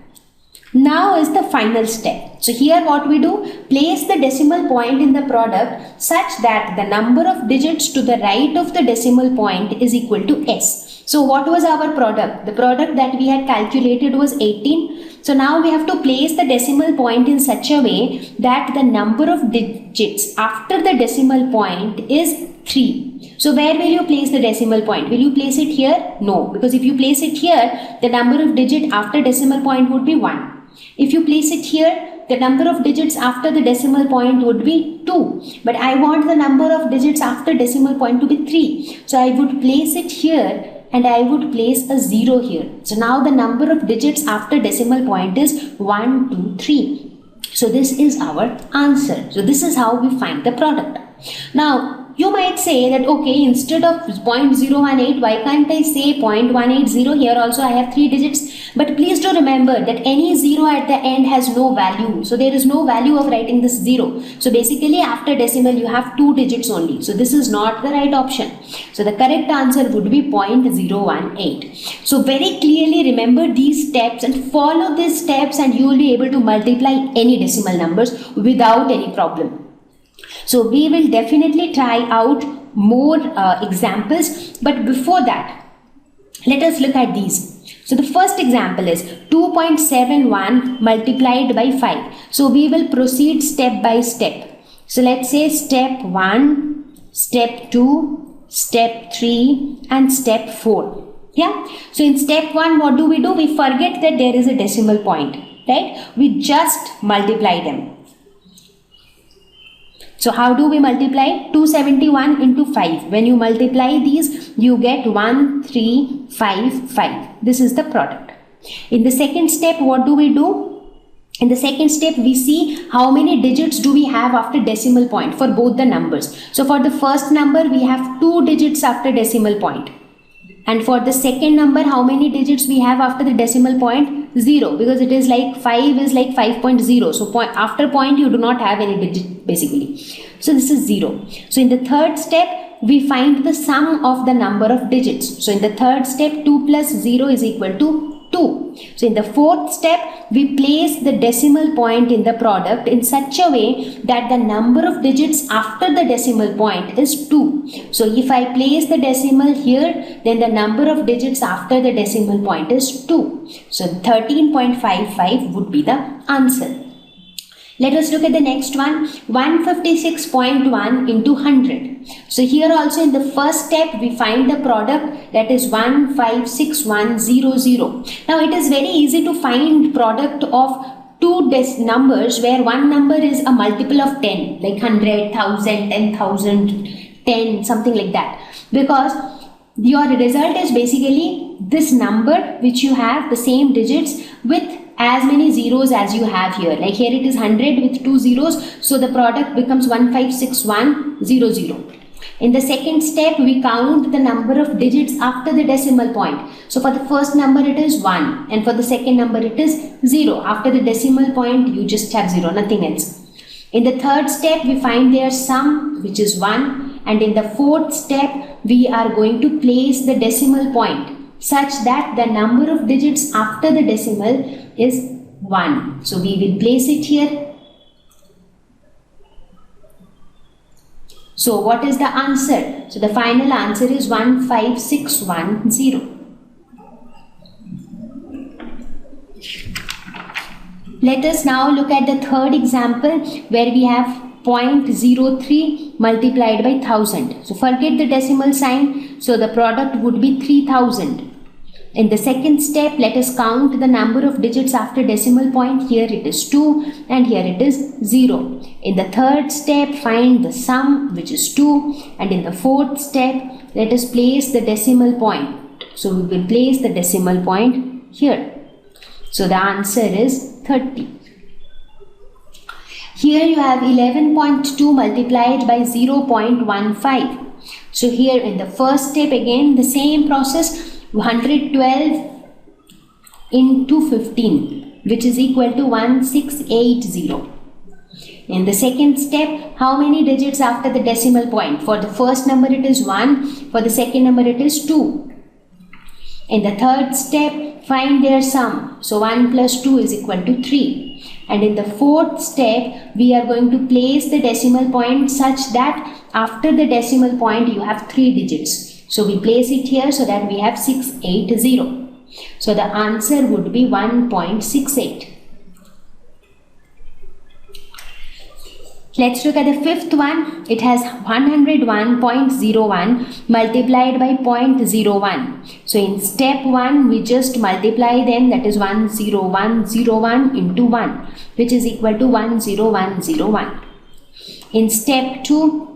Now is the final step. So here what we do, place the decimal point in the product such that the number of digits to the right of the decimal point is equal to s. So what was our product? The product that we had calculated was 18. So now we have to place the decimal point in such a way that the number of digits after the decimal point is 3. So where will you place the decimal point? Will you place it here? No, because if you place it here, the number of digits after decimal point would be 1. If you place it here, the number of digits after the decimal point would be 2. But I want the number of digits after decimal point to be 3. So I would place it here and I would place a 0 here. So now the number of digits after decimal point is 1, 2, 3. So this is our answer. So this is how we find the product. Now you might say that okay, instead of 0.018, why can't I say 0.180? Here also I have 3 digits. But please do remember that any 0 at the end has no value. So there is no value of writing this 0. So basically after decimal you have 2 digits only. So this is not the right option. So the correct answer would be 0.018. So very clearly remember these steps and follow these steps, and you will be able to multiply any decimal numbers without any problem. So we will definitely try out more examples, but before that, let us look at these. So the first example is 2.71 multiplied by 5. So we will proceed step by step. So let's say step 1, step 2, step 3 and step 4. Yeah. So in step 1, what do? We forget that there is a decimal point, right? We just multiply them. So how do we multiply? 271 into 5. When you multiply these, you get 1355. This is the product. In the second step, what do? In the second step, we see how many digits do we have after decimal point for both the numbers. So for the first number, we have 2 digits after decimal point. And for the second number, how many digits we have after the decimal point? 0, because it is like 5 is like 5.0. So after point, you do not have any digit basically. So this is 0. So in the third step, we find the sum of the number of digits. So in the third step, 2 plus 0 is equal to 2. So in the fourth step, we place the decimal point in the product in such a way that the number of digits after the decimal point is 2. So if I place the decimal here, then the number of digits after the decimal point is 2. So 13.55 would be the answer. Let us look at the next one, 156.1 into 100. So here also in the first step, we find the product, that is 156100. Now it is very easy to find product of two numbers where one number is a multiple of 10, like 100, 1000, 10,000, 10, something like that. Because your result is basically this number which you have the same digits with as many zeros as you have here. Like here it is 100 with 2 zeros, so the product becomes 156100. In the second step, we count the number of digits after the decimal point. So for the first number it is 1 and for the second number it is 0. After the decimal point you just have 0, nothing else. In the third step, we find their sum, which is 1, and in the fourth step we are going to place the decimal point such that the number of digits after the decimal is 1. So we will place it here. So what is the answer? So the final answer is 15610. Let us now look at the third example where we have 0.03 multiplied by 1000. So forget the decimal sign. So the product would be 3000. In the second step, let us count the number of digits after decimal point. Here it is 2 and here it is 0. In the third step, find the sum, which is 2, and in the fourth step, let us place the decimal point. So we will place the decimal point here. So the answer is 30. Here you have 11.2 multiplied by 0.15. So here in the first step, again the same process, 112 into 15, which is equal to 1680. In the second step, how many digits after the decimal point? For the first number it is 1, for the second number it is 2. In the third step, find their sum. So 1 plus 2 is equal to 3. And in the fourth step, we are going to place the decimal point such that after the decimal point you have 3 digits. So we place it here so that we have 680. So the answer would be 1.68. Let's look at the fifth one. It has 101.01 multiplied by 0.01. So in step 1, we just multiply them, that is 10101 into 1, which is equal to 10101. In step 2,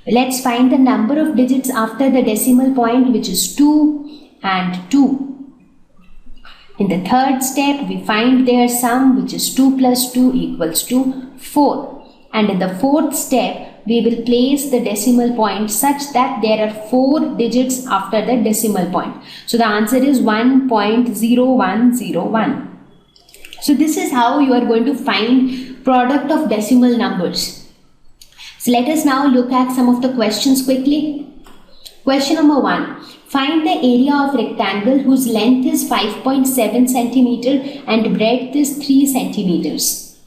let's find the number of digits after the decimal point, which is 2 and 2. In the third step, we find their sum, which is 2 plus 2 equals to 4. And in the fourth step, we will place the decimal point such that there are 4 digits after the decimal point. So the answer is 1.0101. So this is how you are going to find product of decimal numbers. So let us now look at some of the questions quickly. Question number 1. Find the area of rectangle whose length is 5.7 centimeter and breadth is 3 centimeters.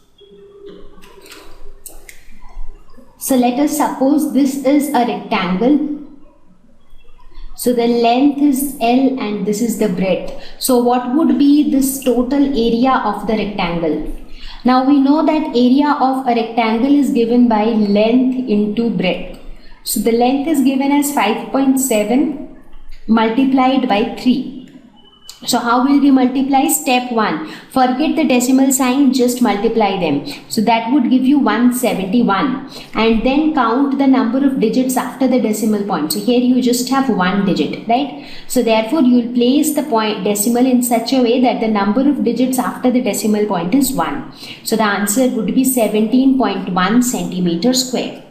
So let us suppose this is a rectangle. So the length is L and this is the breadth. So what would be this total area of the rectangle? Now we know that area of a rectangle is given by length into breadth. So the length is given as 5.7 multiplied by 3. So how will we multiply? Step 1. Forget the decimal sign, just multiply them. So that would give you 171. And then count the number of digits after the decimal point. So here you just have one digit, right? So therefore you will place the point decimal in such a way that the number of digits after the decimal point is 1. So the answer would be 17.1 centimeter square.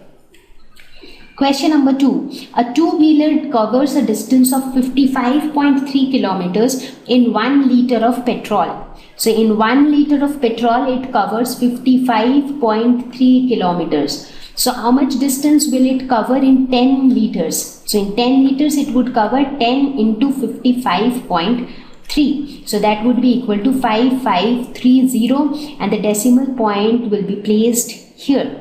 Question number 2. A two-wheeler covers a distance of 55.3 kilometers in 1 liter of petrol. So in 1 liter of petrol, it covers 55.3 kilometers. So how much distance will it cover in 10 liters? So in 10 liters, it would cover 10 into 55.3. So that would be equal to 5530, and the decimal point will be placed here.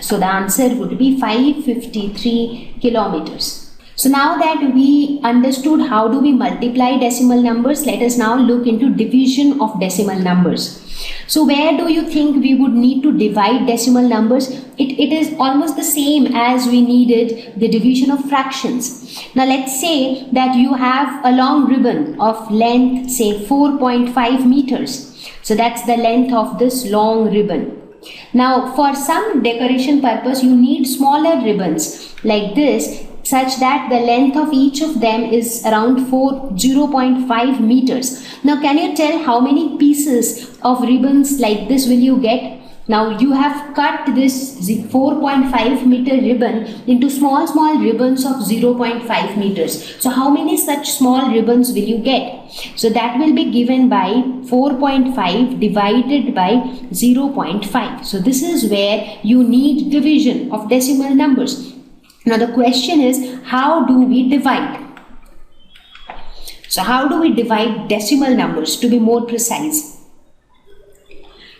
So the answer would be 553 kilometers. So now that we understood how do we multiply decimal numbers, let us now look into division of decimal numbers. So where do you think we would need to divide decimal numbers? It is almost the same as we needed the division of fractions. Now let's say that you have a long ribbon of length, say 4.5 meters. So that's the length of this long ribbon. Now for some decoration purpose, you need smaller ribbons like this, such that the length of each of them is around 0.5 meters. Now can you tell how many pieces of ribbons like this will you get? Now you have cut this 4.5 meter ribbon into small ribbons of 0.5 meters. So how many such small ribbons will you get? So that will be given by 4.5 divided by 0.5. So this is where you need division of decimal numbers. Now the question is, how do we divide? So how do we divide decimal numbers, to be more precise?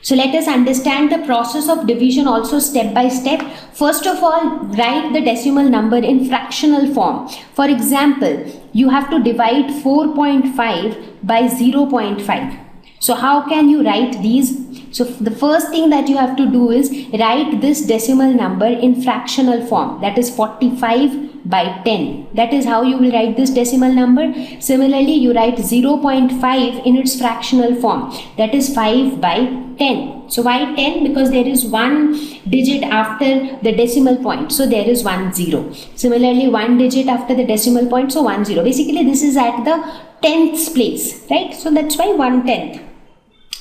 So let us understand the process of division also step by step. First of all, write the decimal number in fractional form. For example, you have to divide 4.5 by 0.5. So how can you write these? So the first thing that you have to do is write this decimal number in fractional form, that is 45 by 10. That is how you will write this decimal number. Similarly, you write 0.5 in its fractional form, that is 5 by 10. So why 10? Because there is one digit after the decimal point, so there is 1 0. Similarly, one digit after the decimal point, so 1 0. Basically, this is at the 10th place, right? So that's why 1/10.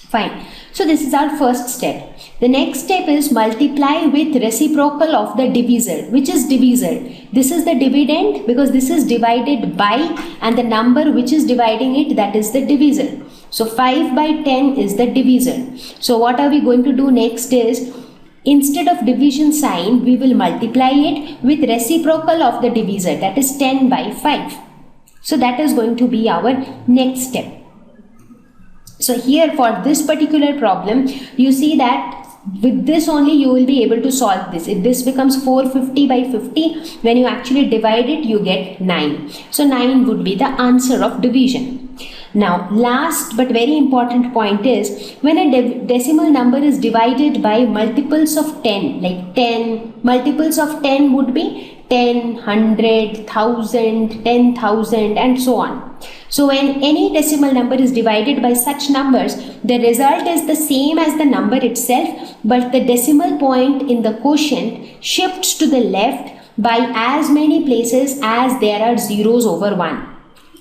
Fine. So this is our first step. The next step is multiply with reciprocal of the divisor. Which is divisor? This is the dividend because this is divided by, and the number which is dividing it, that is the divisor. So 5 by 10 is the divisor. So what are we going to do next is, instead of division sign, we will multiply it with reciprocal of the divisor, that is 10 by 5. So that is going to be our next step. So here for this particular problem, you see that with this only you will be able to solve this. If this becomes 450 by 50, when you actually divide it, you get 9. So 9 would be the answer of division. Now, last but very important point is, when a decimal number is divided by multiples of 10, like 10, multiples of 10 would be 10, 100, 1000, 10,000 and so on. So when any decimal number is divided by such numbers, the result is the same as the number itself, but the decimal point in the quotient shifts to the left by as many places as there are zeros over 1.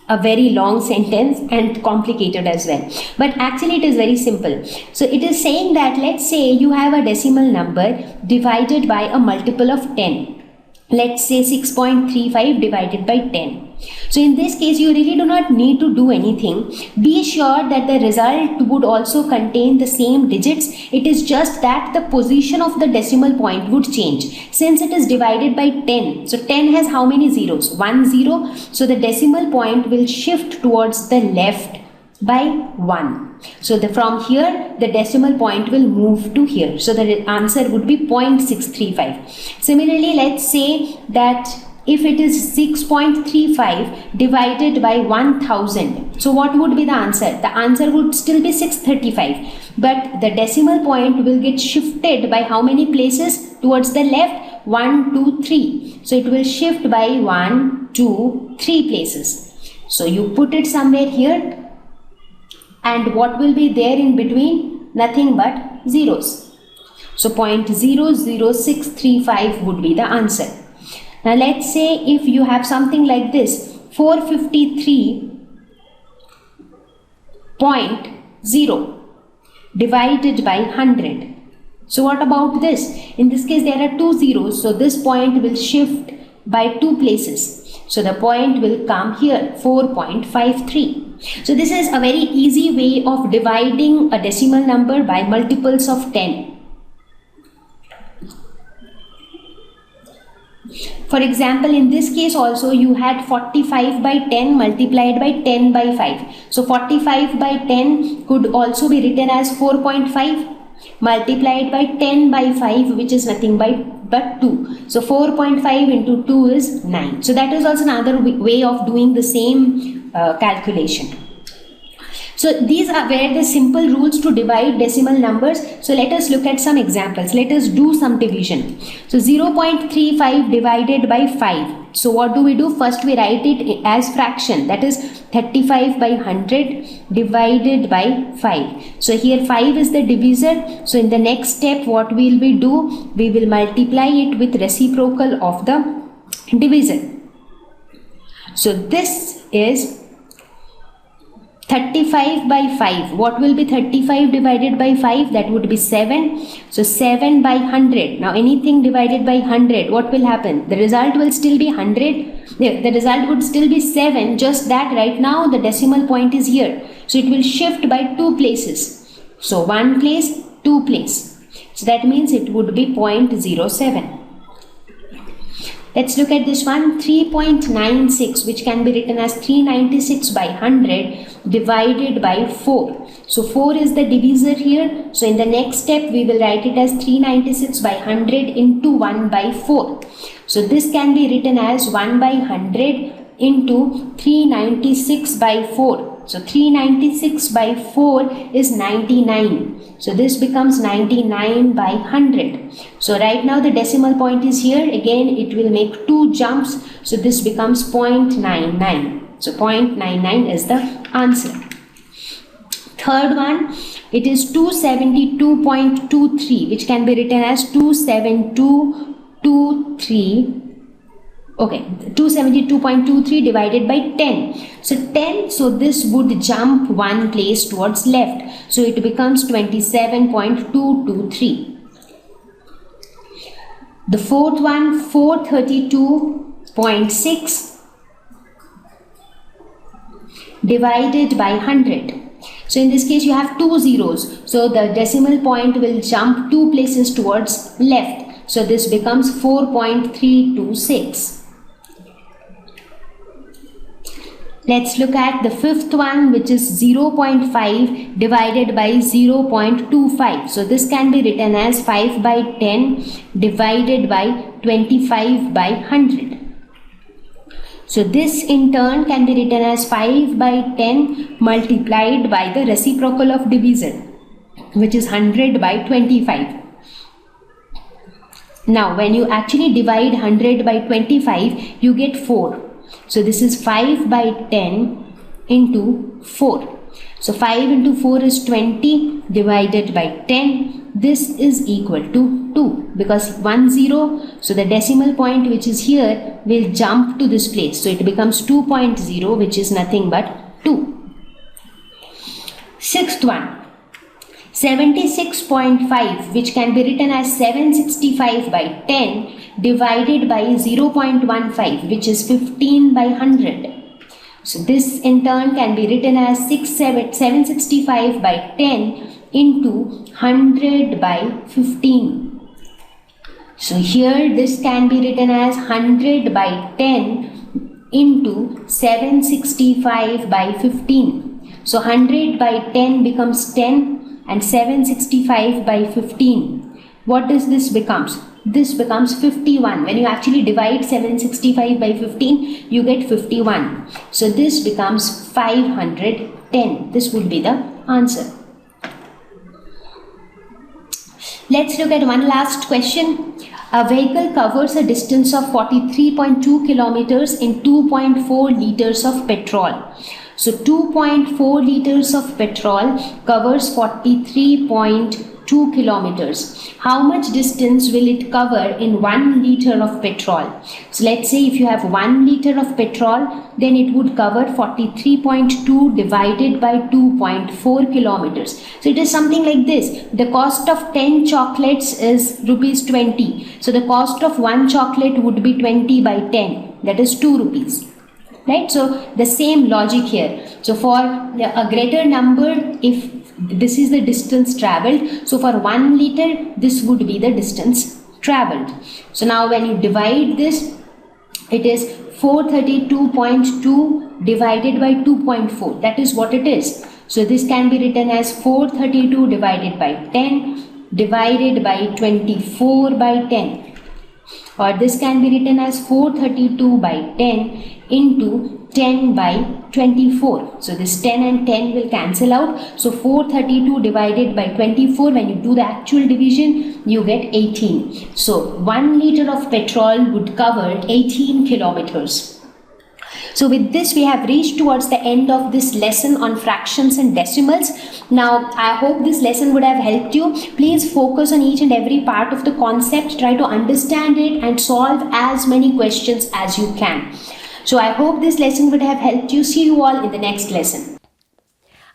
A very long sentence and complicated as well, but actually it is very simple. So it is saying that, let's say you have a decimal number divided by a multiple of 10. Let's say 6.35 divided by 10. So in this case, you really do not need to do anything. Be sure that the result would also contain the same digits. It is just that the position of the decimal point would change. Since it is divided by 10, so 10 has how many zeros? 1 0. So the decimal point will shift towards the left by 1. So from here, the decimal point will move to here. So the answer would be 0.635. Similarly, let's say that if it is 6.35 divided by 1000, so what would be the answer? The answer would still be 635, but the decimal point will get shifted by how many places towards the left? 1, 2, 3. So it will shift by 1, 2, 3 places. So you put it somewhere here, and what will be there in between? Nothing but zeros. So 0.00635 would be the answer. Now let's say if you have something like this, 453.0 divided by 100. So what about this? In this case there are two zeros, so this point will shift by two places. So the point will come here, 4.53. So this is a very easy way of dividing a decimal number by multiples of 10. For example, in this case also you had 45 by 10 multiplied by 10 by 5. So 45 by 10 could also be written as 4.5 multiplied by 10 by 5, which is nothing but 2. So 4.5 into 2 is 9. So that is also another way of doing the same calculation. So these were the simple rules to divide decimal numbers. So let us look at some examples. Let us do some division. So 0.35 divided by 5. So what do? First we write it as fraction, that is 35 by 100 divided by 5. So here 5 is the divisor. So in the next step what we will do? We will multiply it with reciprocal of the divisor. So this is 35 by 5. What will be 35 divided by 5? That would be 7. So 7 by 100. Now anything divided by 100, what will happen? The result will still be 100. The result would still be 7. Just that right now the decimal point is here. So it will shift by two places. So one place, two place. So that means it would be 0.07. Let's look at this one, 3.96, which can be written as 396 by 100 divided by 4. So 4 is the divisor here. So in the next step, we will write it as 396 by 100 into 1 by 4. So this can be written as 1 by 100 into 396 by 4. So 396 by 4 is 99. So this becomes 99 by 100. So right now the decimal point is here. Again it will make two jumps. So this becomes 0.99. So 0.99 is the answer. Third one, it is 272.23, which can be written as 272.23. Okay, 272.23 divided by 10. So 10, so this would jump one place towards left. So it becomes 27.223. The fourth one, 432.6 divided by 100. So in this case you have two zeros. So the decimal point will jump two places towards left. So this becomes 4.326. Let's look at the fifth one, which is 0.5 divided by 0.25. So this can be written as 5 by 10 divided by 25 by 100. So this in turn can be written as 5 by 10 multiplied by the reciprocal of divisor, which is 100 by 25. Now when you actually divide 100 by 25, you get 4. So this is 5 by 10 into 4. So 5 into 4 is 20 divided by 10. This is equal to 2 because 1 0. So the decimal point which is here will jump to this place. So it becomes 2.0, which is nothing but 2. Sixth one, 76.5, which can be written as 765 by 10 divided by 0.15, which is 15 by 100. So this in turn can be written as 765 by 10 into 100 by 15. So here this can be written as 100 by 10 into 765 by 15. So 100 by 10 becomes 10 and 765 by 15. What does this becomes? This becomes 51. When you actually divide 765 by 15, you get 51. So this becomes 510. This would be the answer. Let's look at one last question. A vehicle covers a distance of 43.2 kilometers in 2.4 liters of petrol. So 2.4 liters of petrol covers 43.2 kilometers. How much distance will it cover in 1 liter of petrol? So let's say if you have 1 liter of petrol, then it would cover 43.2 divided by 2.4 kilometers. So it is something like this. The cost of 10 chocolates is rupees 20. So the cost of one chocolate would be 20 by 10. That is 2 rupees. Right? So the same logic here. So for a greater number, if this is the distance traveled, so for 1 liter, this would be the distance traveled. So now when you divide this, it is 432.2 divided by 2.4. That is what it is. So this can be written as 432 divided by 10 divided by 24 by 10. Or this can be written as 432 by 10 into 10 by 24. So this 10 and 10 will cancel out. So 432 divided by 24, when you do the actual division, you get 18. So 1 liter of petrol would cover 18 kilometers. So with this, we have reached towards the end of this lesson on fractions and decimals. Now, I hope this lesson would have helped you. Please focus on each and every part of the concept. Try to understand it and solve as many questions as you can. So I hope this lesson would have helped you. See you all in the next lesson.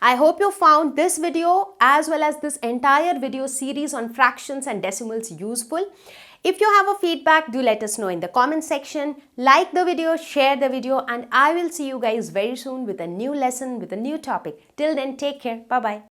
I hope you found this video as well as this entire video series on fractions and decimals useful. If you have a feedback, do let us know in the comment section. Like the video, share the video, and I will see you guys very soon with a new lesson, with a new topic. Till then, take care. Bye-bye.